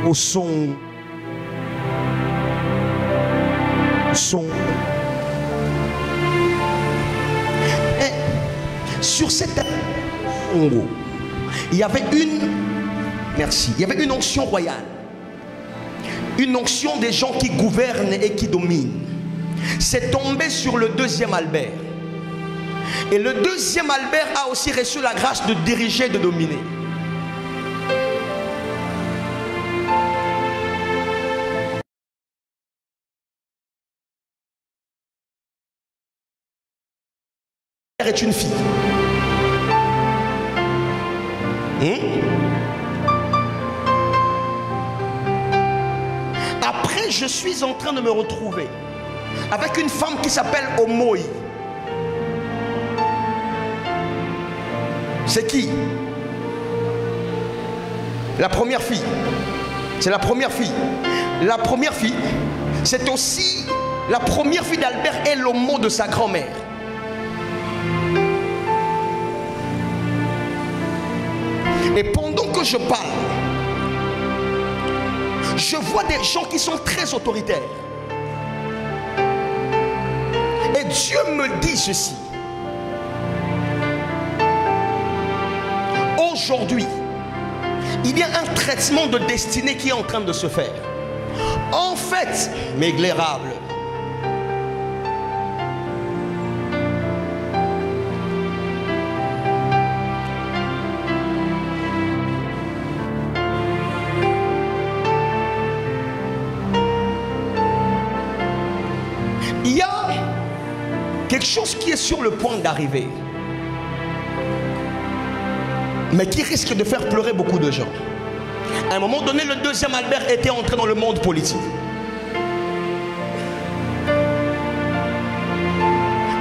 Au son. Et sur cette Congo, il y avait une onction royale, une onction des gens qui gouvernent et qui dominent. C'est tombé sur le deuxième Albert, et le deuxième Albert a aussi reçu la grâce de diriger, de dominer. Est une fille. Après, je suis en train de me retrouver avec une femme qui s'appelle Omoi. C'est qui? La première fille. C'est la première fille. La première fille, c'est aussi la première fille d'Albert et l'homo de sa grand-mère. Et pendant que je parle, je vois des gens qui sont très autoritaires. Et Dieu me dit ceci. Aujourd'hui, il y a un traitement de destinée qui est en train de se faire. En fait, m'éclairable. Il y a quelque chose qui est sur le point d'arriver, mais qui risque de faire pleurer beaucoup de gens. À un moment donné, le deuxième Albert était entré dans le monde politique.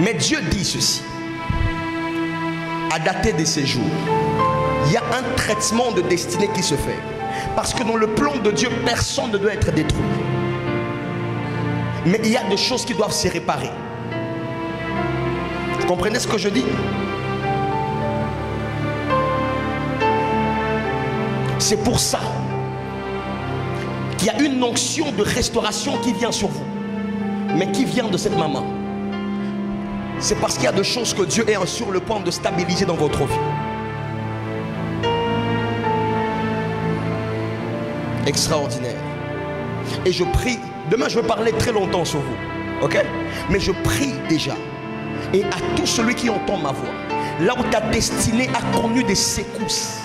Mais Dieu dit ceci. À dater de ces jours, il y a un traitement de destinée qui se fait. Parce que dans le plan de Dieu, personne ne doit être détruit. Mais il y a des choses qui doivent se réparer. Vous comprenez ce que je dis? C'est pour ça qu'il y a une onction de restauration qui vient sur vous, mais qui vient de cette maman. C'est parce qu'il y a des choses que Dieu est sur le point de stabiliser dans votre vie. Extraordinaire. Et je prie, demain je vais parler très longtemps sur vous, ok? Mais je prie déjà, et à tout celui qui entend ma voix, là où ta destinée a connu des secousses,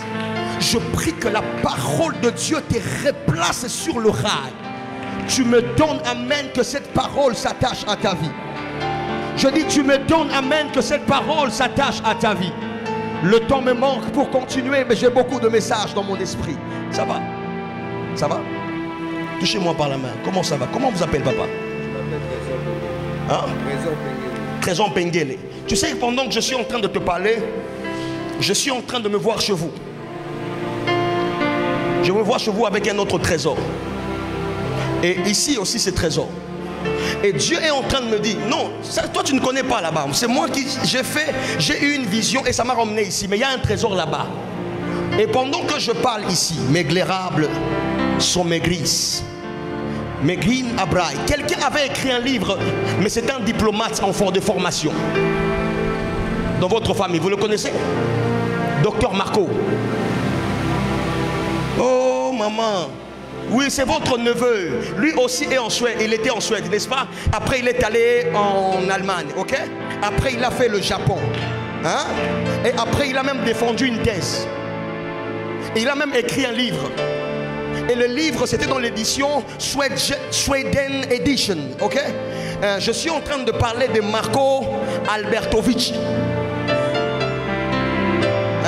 je prie que la parole de Dieu te replace sur le rail. Tu me donnes, amen, que cette parole s'attache à ta vie. Je dis, tu me donnes, amen, que cette parole s'attache à ta vie. Le temps me manque pour continuer, mais j'ai beaucoup de messages dans mon esprit. Ça va? Ça va? Touchez-moi par la main. Comment ça va? Comment vous appelez, papa? Je m'appelle Trésor Penguele. Tu sais, pendant que je suis en train de te parler, je suis en train de me voir chez vous. Je me vois chez vous avec un autre trésor. Et ici aussi c'est trésor. Et Dieu est en train de me dire, non, ça, toi tu ne connais pas là-bas. C'est moi qui j'ai eu une vision et ça m'a ramené ici. Mais il y a un trésor là-bas. Et pendant que je parle ici, m'éclairable, maigrisse. Maigrin Abraï. Quelqu'un avait écrit un livre, mais c'est un diplomate en fort de formation. Dans votre famille, vous le connaissez? Docteur Marco. Oh maman. Oui, c'est votre neveu. Lui aussi est en Suède. Il était en Suède, n'est-ce pas? Après, il est allé en Allemagne, ok? Après, il a fait le Japon. Hein? Et après, il a même défendu une thèse. Il a même écrit un livre. Et le livre, c'était dans l'édition Sweden Edition, ok? Je suis en train de parler de Marco Albertovitch.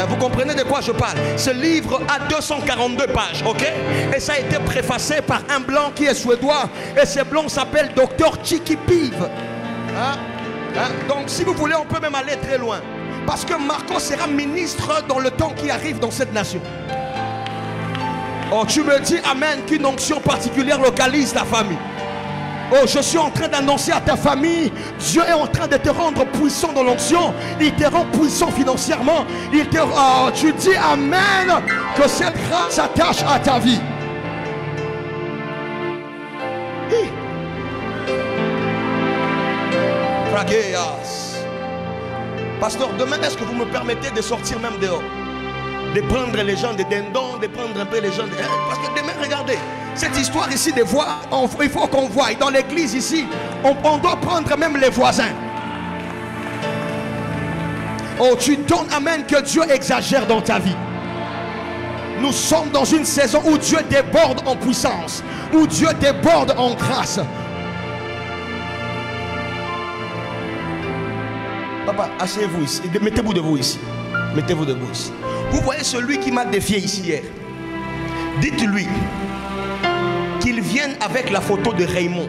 Vous comprenez de quoi je parle? Ce livre a 242 pages, ok? Et ça a été préfacé par un blanc qui est suédois. Et ce blanc s'appelle Dr Chiki Piv. Donc si vous voulez, on peut même aller très loin. Parce que Marco sera ministre dans le temps qui arrive dans cette nation. Oh, tu me dis amen qu'une onction particulière localise ta famille. Oh, je suis en train d'annoncer à ta famille, Dieu est en train de te rendre puissant dans l'onction. Il te rend puissant financièrement. Oh, tu dis amen que cette grâce s'attache à ta vie. Pasteur, demain, est-ce que vous me permettez de sortir même dehors? De prendre les gens des dindons, de prendre un peu les gens des... Parce que demain, regardez, cette histoire ici de voix, il faut qu'on voie. Dans l'église ici, on doit prendre même les voisins. Oh, tu donnes amen que Dieu exagère dans ta vie. Nous sommes dans une saison où Dieu déborde en puissance, où Dieu déborde en grâce. Papa, asseyez-vous ici. Mettez-vous debout ici. Mettez-vous debout ici. Vous voyez celui qui m'a défié ici hier. Dites-lui qu'il vienne avec la photo de Raymond.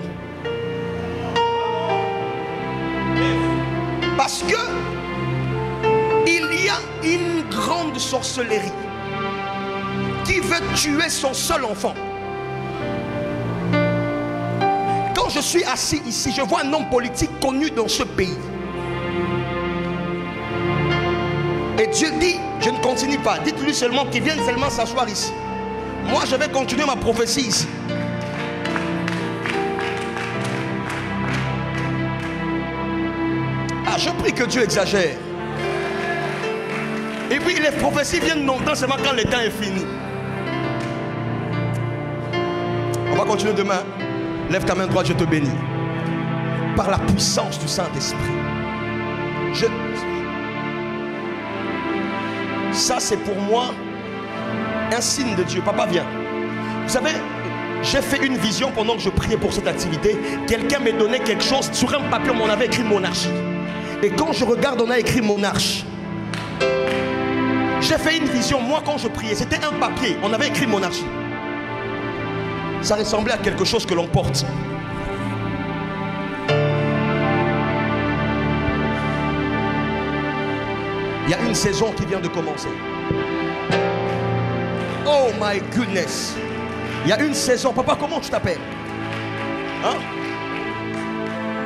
Parce que il y a une grande sorcellerie qui veut tuer son seul enfant. Quand je suis assis ici, je vois un homme politique connu dans ce pays. Et Dieu dit, je ne continue pas. Dites-lui seulement qu'il vienne seulement s'asseoir ici. Moi, je vais continuer ma prophétie ici. Ah, je prie que Dieu exagère. Et puis les prophéties viennent longtemps seulement quand le temps est fini. On va continuer demain. Lève ta main droite, je te bénis. Par la puissance du Saint-Esprit. Ça c'est pour moi un signe de Dieu. Papa, viens. Vous savez, j'ai fait une vision pendant que je priais pour cette activité. Quelqu'un m'a donné quelque chose. Sur un papier, on avait écrit monarchie. Et quand je regarde, on a écrit monarche. J'ai fait une vision. Moi, quand je priais, c'était un papier. On avait écrit monarchie. Ça ressemblait à quelque chose que l'on porte. Il y a une saison qui vient de commencer. Oh my goodness. Il y a une saison. Papa, comment tu t'appelles? Hein?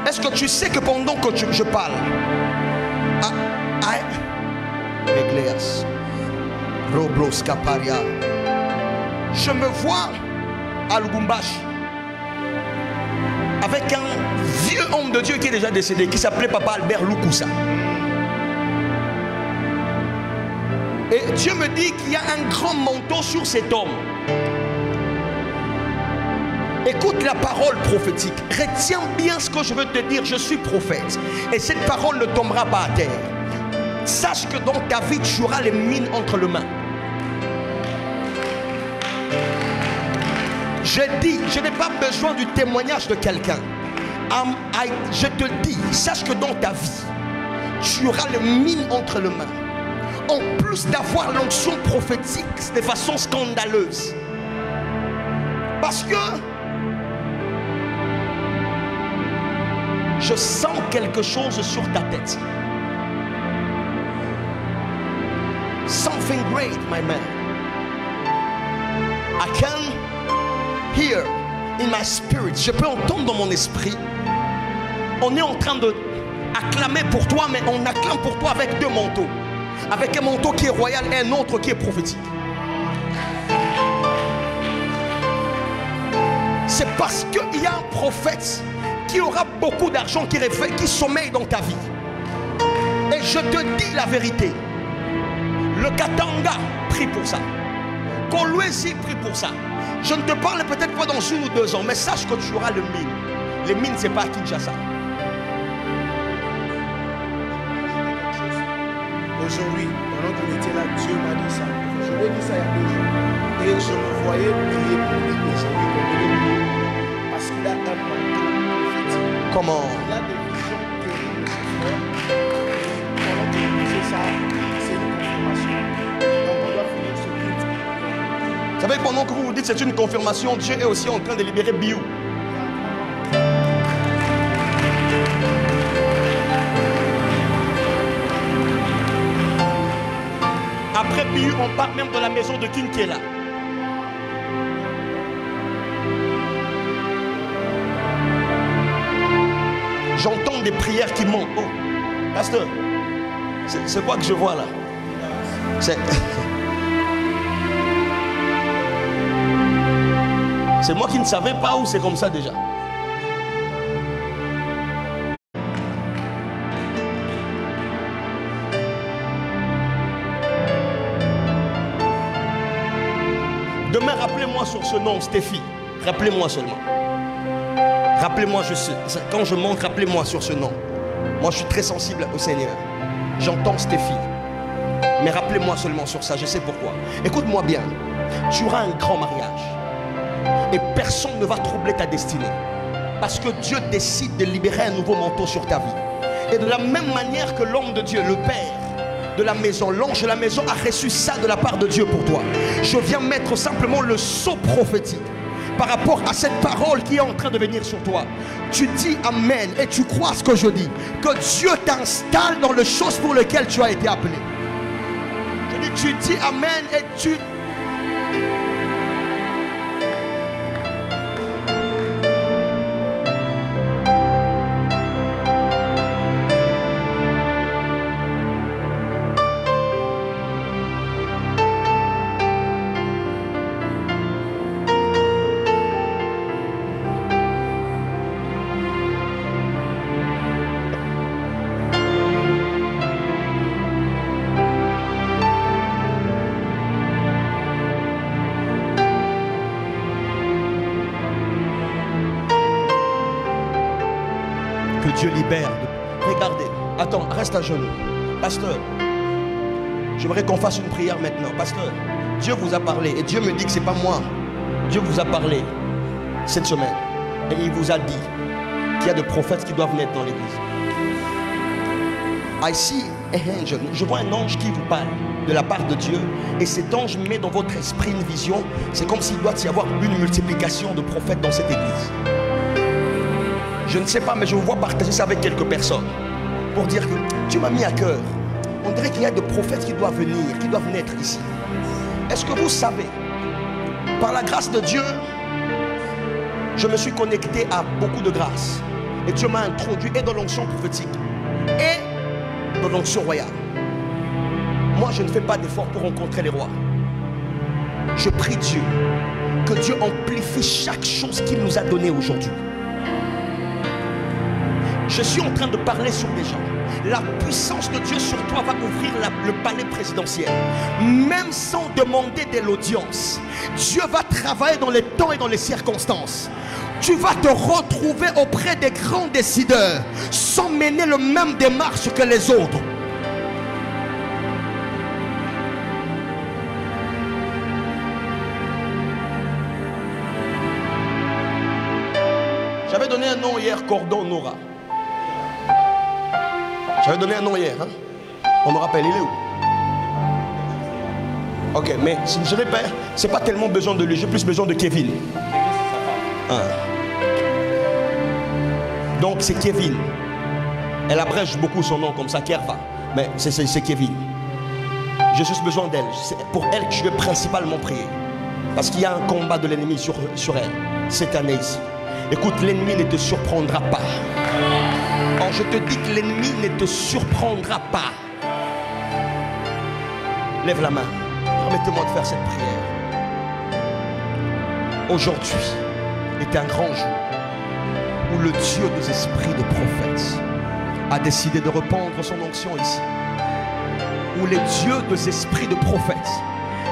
Est-ce que tu sais que pendant que je parle, Egleas, Roblos Kaparia, je me vois à Lubumbashi avec un vieux homme de Dieu qui est déjà décédé, qui s'appelait Papa Albert Lukusa. Et Dieu me dit qu'il y a un grand manteau sur cet homme. Écoute la parole prophétique. Retiens bien ce que je veux te dire. Je suis prophète. Et cette parole ne tombera pas à terre. Sache que dans ta vie, tu auras les mines entre les mains. Je dis, je n'ai pas besoin du témoignage de quelqu'un. Je te dis, sache que dans ta vie, tu auras les mines entre les mains. En plus d'avoir l'onction prophétique de façon scandaleuse. Parce que je sens quelque chose sur ta tête. Something great, my man. I can hear in my spirit. Je peux entendre dans mon esprit. On est en train de acclamer pour toi, mais on acclame pour toi avec deux manteaux. Avec un manteau qui est royal et un autre qui est prophétique. c'est parce qu'il y a un prophète qui aura beaucoup d'argent qui sommeille dans ta vie. Et je te dis la vérité. Le Katanga prie pour ça. Kolwezi prie pour ça. Je ne te parle peut-être pas dans 1 ou 2 ans, mais sache que tu auras le mine. Les mines, c'est pas à Kinshasa. Aujourd'hui, pendant qu'on était là, Dieu m'a dit ça. Je lui ai dit ça il y a 2 jours. Et je me voyais prier pour lui aujourd'hui. Parce qu'il a un manteau prophétique. Comment? Il a des visions terribles, frère. Et pendant que je disais ça, c'est une confirmation. Donc on doit finir ce culte. Vous savez, pendant que vous vous dites c'est une confirmation, Dieu est aussi en train de libérer Biou. Après Biou, on part même de la maison de Kinkela. J'entends des prières qui montent. Oh, pasteur, c'est quoi que je vois là? C'est moi qui ne savais pas ou c'est comme ça déjà? Demain, rappelez-moi sur ce nom, Stéphie. Rappelez-moi seulement. Rappelez-moi, quand je monte, rappelez-moi sur ce nom. Moi, je suis très sensible au Seigneur. J'entends Stéphie. Mais rappelez-moi seulement sur ça, je sais pourquoi. Écoute-moi bien. Tu auras un grand mariage. Et personne ne va troubler ta destinée. Parce que Dieu décide de libérer un nouveau manteau sur ta vie. Et de la même manière que l'homme de Dieu, le Père de la maison, l'ange de la maison a reçu ça de la part de Dieu pour toi. Je viens mettre simplement le sceau prophétique par rapport à cette parole qui est en train de venir sur toi. Tu dis Amen et tu crois ce que je dis. Que Dieu t'installe dans les choses pour lesquelles tu as été appelé. Je dis, tu dis Amen et tu... Dieu libère. Regardez, attends, reste à genoux. Pasteur, j'aimerais qu'on fasse une prière maintenant. Pasteur, Dieu vous a parlé et Dieu me dit que c'est pas moi. Dieu vous a parlé cette semaine et il vous a dit qu'il y a des prophètes qui doivent naître dans l'église. I see a angel. Je vois un ange qui vous parle de la part de Dieu et cet ange met dans votre esprit une vision. C'est comme s'il doit y avoir une multiplication de prophètes dans cette église. Je ne sais pas, mais je vous vois partager ça avec quelques personnes pour dire que Dieu m'a mis à cœur. On dirait qu'il y a des prophètes qui doivent venir, qui doivent naître ici. Est-ce que vous savez, par la grâce de Dieu, je me suis connecté à beaucoup de grâces. Et Dieu m'a introduit et dans l'onction prophétique et dans l'onction royale. Moi, je ne fais pas d'effort pour rencontrer les rois. Je prie Dieu, que Dieu amplifie chaque chose qu'il nous a donnée aujourd'hui. Je suis en train de parler sur des gens. La puissance de Dieu sur toi va ouvrir le palais présidentiel. Même sans demander de l'audience. Dieu va travailler dans les temps et dans les circonstances. Tu vas te retrouver auprès des grands décideurs sans mener le même démarche que les autres. J'avais donné un nom hier, Cordon Nora. J'avais donné un nom hier. Hein? On me rappelle, il est où? Ok, mais si je n'ai pas, c'est pas tellement besoin de lui, j'ai plus besoin de Kevin. Ah. Donc c'est Kevin. Elle abrège beaucoup son nom comme ça, Kerva. Mais c'est Kevin. J'ai juste besoin d'elle. C'est pour elle que je vais principalement prier. Parce qu'il y a un combat de l'ennemi sur elle cette année ici. Écoute, l'ennemi ne te surprendra pas. Or, je te dis que l'ennemi ne te surprendra pas. Lève la main. Permettez-moi de faire cette prière. Aujourd'hui, est un grand jour où le Dieu des esprits de prophètes a décidé de répandre son onction ici. Où les dieux des esprits de prophètes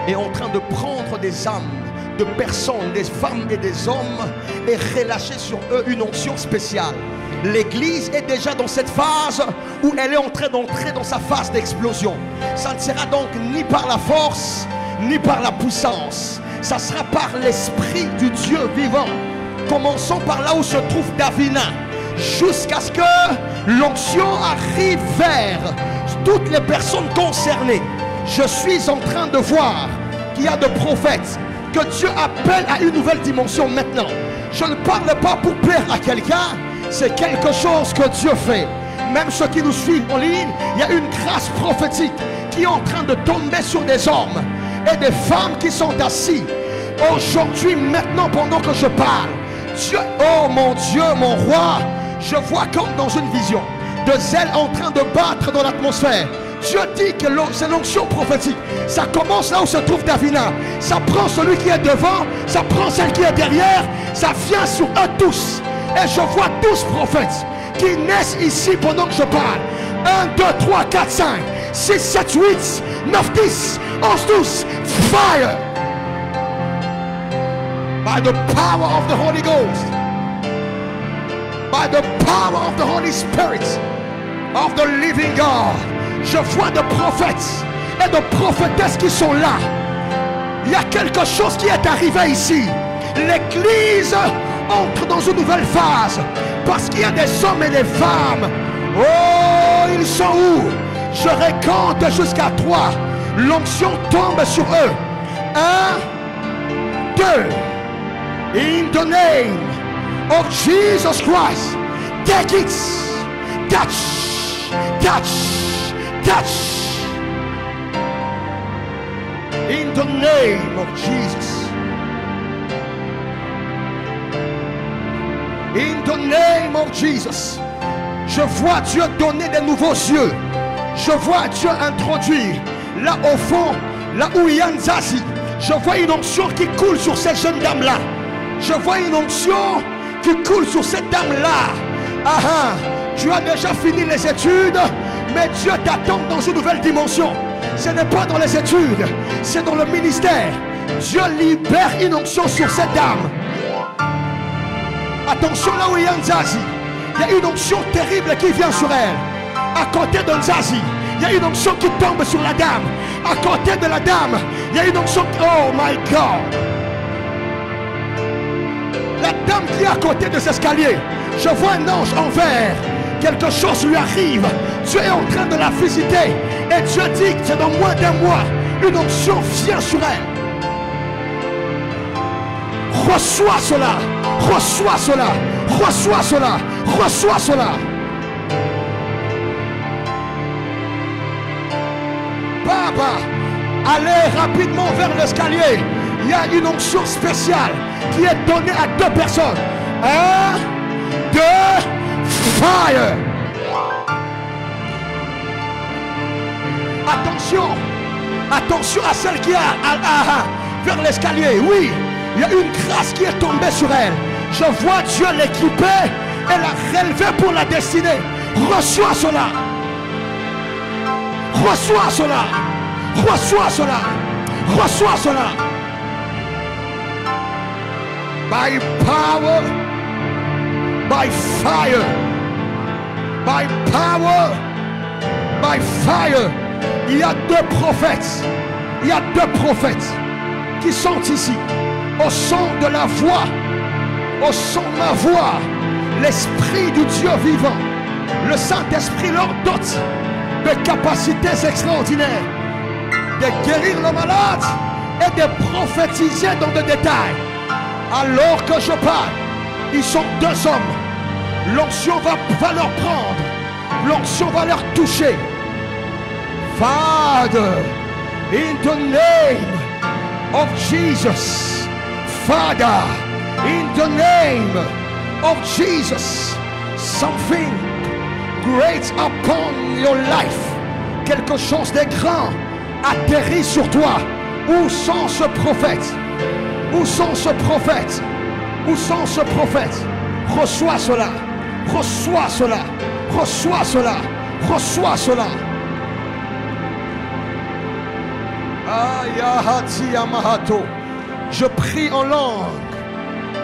est en train de prendre des âmes, de personnes, des femmes et des hommes et relâcher sur eux une onction spéciale. L'église est déjà dans cette phase où elle est en train d'entrer dans sa phase d'explosion. Ça ne sera donc ni par la force, ni par la puissance. Ça sera par l'esprit du Dieu vivant. Commençons par là où se trouve Davina, jusqu'à ce que l'onction arrive vers toutes les personnes concernées. Je suis en train de voir qu'il y a de prophètes que Dieu appelle à une nouvelle dimension maintenant. Je ne parle pas pour plaire à quelqu'un, c'est quelque chose que Dieu fait. Même ceux qui nous suivent en ligne, il y a une grâce prophétique qui est en train de tomber sur des hommes et des femmes qui sont assis. Aujourd'hui, maintenant, pendant que je parle, Dieu, oh mon Dieu, mon roi, je vois comme dans une vision de zèle en train de battre dans l'atmosphère. Dieu dit que c'est l'onction prophétique. Ça commence là où se trouve Davina. Ça prend celui qui est devant, ça prend celle qui est derrière, ça vient sur eux tous. Et je vois 12 prophètes qui naissent ici pendant que je parle. 1, 2, 3, 4, 5, 6, 7, 8, 9, 10, 11, 12. Fire! By the power of the Holy Ghost. By the power of the Holy Spirit. Of the living God. Je vois de prophètes et de prophétesses qui sont là. Il y a quelque chose qui est arrivé ici. L'église entre dans une nouvelle phase. Parce qu'il y a des hommes et des femmes. Oh, ils sont où? Je recompte jusqu'à 3. L'onction tombe sur eux. 1, 2. In the name of Jesus Christ. Take it. Touch. Touch. Touch. In the name of Jesus. In the name of Jesus. Je vois Dieu donner des nouveaux yeux. Je vois Dieu introduire là au fond, là où il y a un zazi. Je vois une onction qui coule sur cette jeune dame-là. Je vois une onction qui coule sur cette dame-là. Ah ah, tu as déjà fini les études, mais Dieu t'attend dans une nouvelle dimension. Ce n'est pas dans les études, c'est dans le ministère. Dieu libère une onction sur cette dame. Attention là où il y a un zazi. Il y a une onction terrible qui vient sur elle. À côté d'un zazi, il y a une onction qui tombe sur la dame. À côté de la dame, il y a une onction. Oh my God. La dame qui est à côté des escaliers, je vois un ange en verre. Quelque chose lui arrive. Dieu est en train de la visiter. Et Dieu dit que c'est dans moins d'un mois, une onction vient sur elle. Reçois cela. Reçois cela. Reçois cela. Reçois cela. Baba, allez rapidement vers l'escalier. Il y a une onction spéciale qui est donnée à 2 personnes. 1, 2, fire. Attention. Attention à celle qui est vers l'escalier. Oui, il y a une grâce qui est tombée sur elle. Je vois Dieu l'équiper et la relever pour la destinée. Reçois cela. Reçois cela. Reçois cela. Reçois cela. By power, by fire, by power, by fire. Il y a 2 prophètes. Il y a 2 prophètes qui sont ici. Au son de la voix, au son de ma voix, l'Esprit du Dieu vivant, le Saint-Esprit leur dote de capacités extraordinaires, de guérir le malade et de prophétiser dans le détail. Alors que je parle, ils sont 2 hommes. L'onction va leur prendre. L'onction va leur toucher. Father, in the name of Jesus. Father, in the name of Jesus. Something great upon your life. Quelque chose de grand atterrit sur toi. Où sont ce prophète? Où sont ce prophète? Où sont ce prophète? Reçois cela. Reçois cela. Reçois cela. Reçois cela. Je prie en langue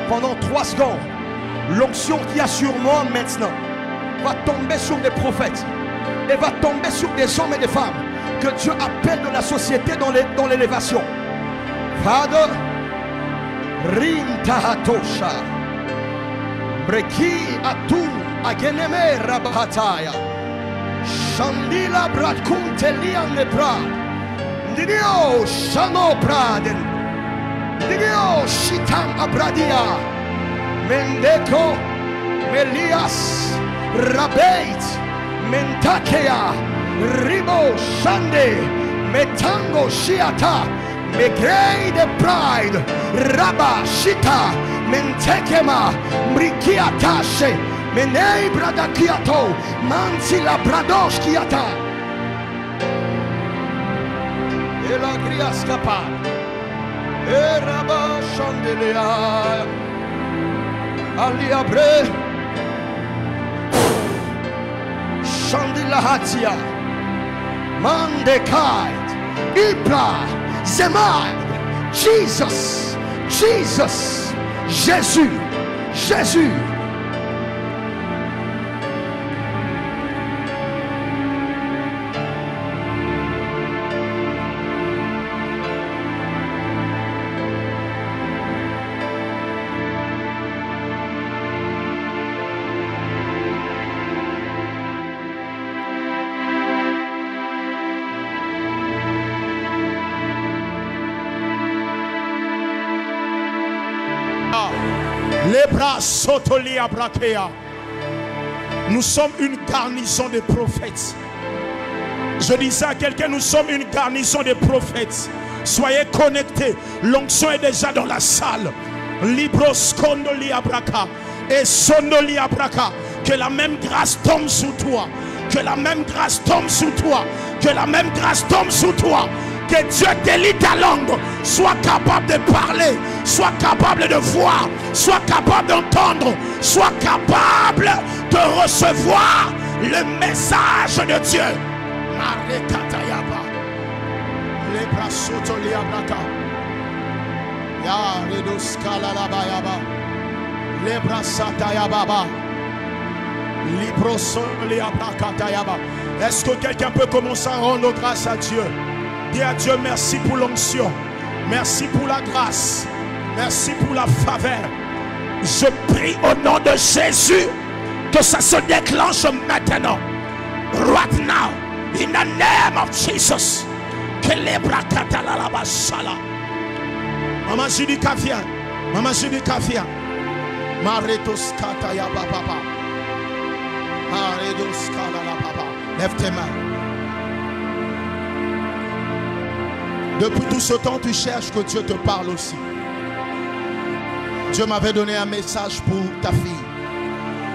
pendant 3 secondes. L'onction qu'il y a sur moi maintenant va tomber sur des prophètes et va tomber sur des hommes et des femmes que Dieu appelle de la société dans l'élévation. Father, Rintahatosha, Breki Atu, Ageneme Rabahataya, Shandila Bratkuntelian Lebra, Didio Shano Braden, Didio Shitam Abradia, Mendeko, Melias, Rabeit, Mentakea, Ribo Shande, Metango Shiata, Megrei de Pride, Rabba Shita, Mentekema, Mrikiatashe, Menei Bradakiato, Mansila Bradoshkiata. Et la Griascapa, et Rabba Chandelea, Aliabre, Chandilahatia, Mandekait, Ipra, Zemai, Jesus, Jesus, Jésus, Jésus. Nous sommes une garnison de prophètes. Je dis ça à quelqu'un, nous sommes une garnison de prophètes. Soyez connectés. L'onction est déjà dans la salle. Libros kondoli abraka et sondoli abraka. Que la même grâce tombe sur toi. Que la même grâce tombe sur toi. Que la même grâce tombe sur toi. Que Dieu délie ta langue, sois capable de parler, sois capable de voir, sois capable d'entendre, sois capable de recevoir le message de Dieu. Est-ce que quelqu'un peut commencer à rendre grâce à Dieu? Dis à Dieu merci pour l'onction, merci pour la grâce, merci pour la faveur. Je prie au nom de Jésus que ça se déclenche maintenant. Right now, in the name of Jesus. Maman Judika vient, Maman Judika vient. Maretos kataya papa. Maretos kala papa. Lève tes mains. Depuis tout ce temps, tu cherches que Dieu te parle aussi. Dieu m'avait donné un message pour ta fille.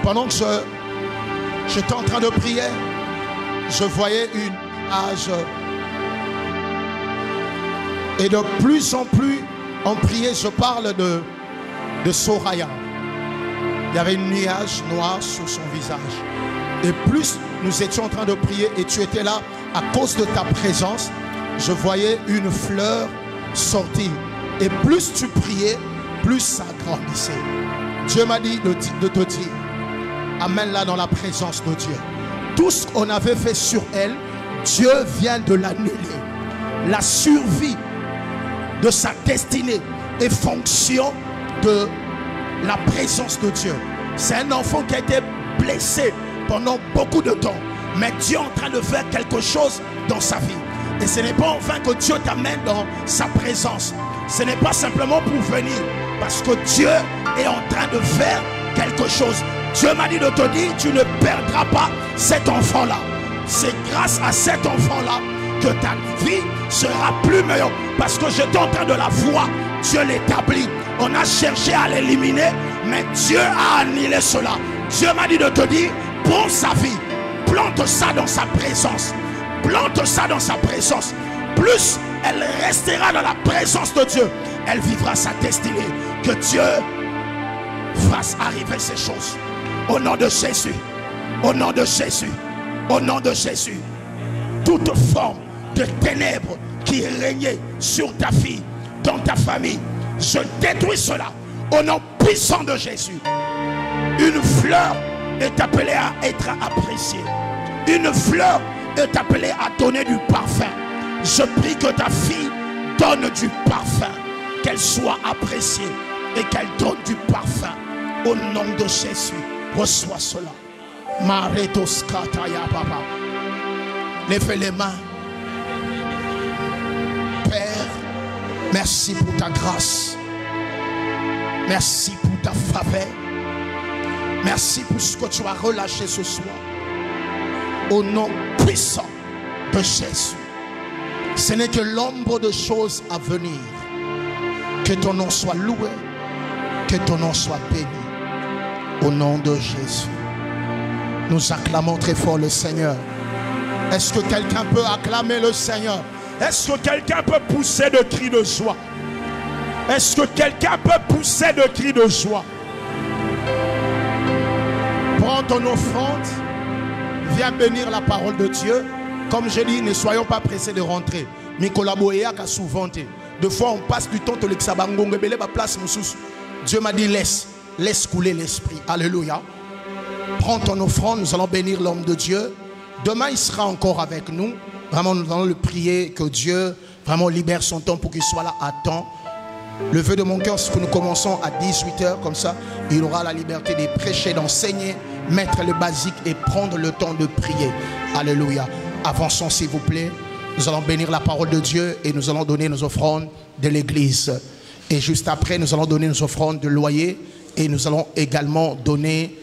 Pendant que j'étais en train de prier, je voyais une âge. Et de plus en plus, en prière, je parle de Soraya. Il y avait un nuage noir sur son visage. Et plus nous étions en train de prier et tu étais là à cause de ta présence, je voyais une fleur sortir. Et plus tu priais, plus ça grandissait. Dieu m'a dit de te dire, amène-la dans la présence de Dieu. Tout ce qu'on avait fait sur elle, Dieu vient de l'annuler. La survie de sa destinée est fonction de la présence de Dieu. C'est un enfant qui a été blessé pendant beaucoup de temps. Mais Dieu est en train de faire quelque chose dans sa vie. Et ce n'est pas enfin que Dieu t'amène dans sa présence. Ce n'est pas simplement pour venir. Parce que Dieu est en train de faire quelque chose. Dieu m'a dit de te dire, tu ne perdras pas cet enfant-là. C'est grâce à cet enfant-là que ta vie sera plus meilleure. Parce que j'étais en train de la voir. Dieu l'établit. On a cherché à l'éliminer, mais Dieu a annulé cela. Dieu m'a dit de te dire, prends sa vie. Plante ça dans sa présence. Plante ça dans sa présence. Plus elle restera dans la présence de Dieu, elle vivra sa destinée. Que Dieu fasse arriver ces choses. Au nom de Jésus. Au nom de Jésus. Au nom de Jésus. Toute forme de ténèbres qui régnait sur ta fille, dans ta famille, je détruis cela au nom puissant de Jésus. Une fleur est appelée à être appréciée. Une fleur est appelée à donner du parfum. Je prie que ta fille donne du parfum, qu'elle soit appréciée et qu'elle donne du parfum. Au nom de Jésus, reçois cela. Maretos kataya papa. Lève les mains. Père, merci pour ta grâce. Merci pour ta faveur. Merci pour ce que tu as relâché ce soir. Au nom puissant de Jésus. Ce n'est que l'ombre de choses à venir. Que ton nom soit loué. Que ton nom soit béni. Au nom de Jésus. Nous acclamons très fort le Seigneur. Est-ce que quelqu'un peut acclamer le Seigneur? Est-ce que quelqu'un peut pousser de cris de joie? Est-ce que quelqu'un peut pousser de cris de joie? Prends ton offrande. Viens bénir la parole de Dieu. Comme je dis, ne soyons pas pressés de rentrer. Mais collaborer à souvent. Deux fois, on passe du temps. Dieu m'a dit, laisse couler l'esprit. Alléluia. Prends ton offrande. Nous allons bénir l'homme de Dieu. Demain, il sera encore avec nous. Vraiment, nous allons le prier que Dieu vraiment libère son temps pour qu'il soit là à temps. Le vœu de mon cœur, c'est que nous commençons à 18h, comme ça, il aura la liberté de prêcher, d'enseigner, mettre le basique et prendre le temps de prier. Alléluia. Avançons, s'il vous plaît. Nous allons bénir la parole de Dieu et nous allons donner nos offrandes de l'église. Et juste après, nous allons donner nos offrandes de loyer et nous allons également donner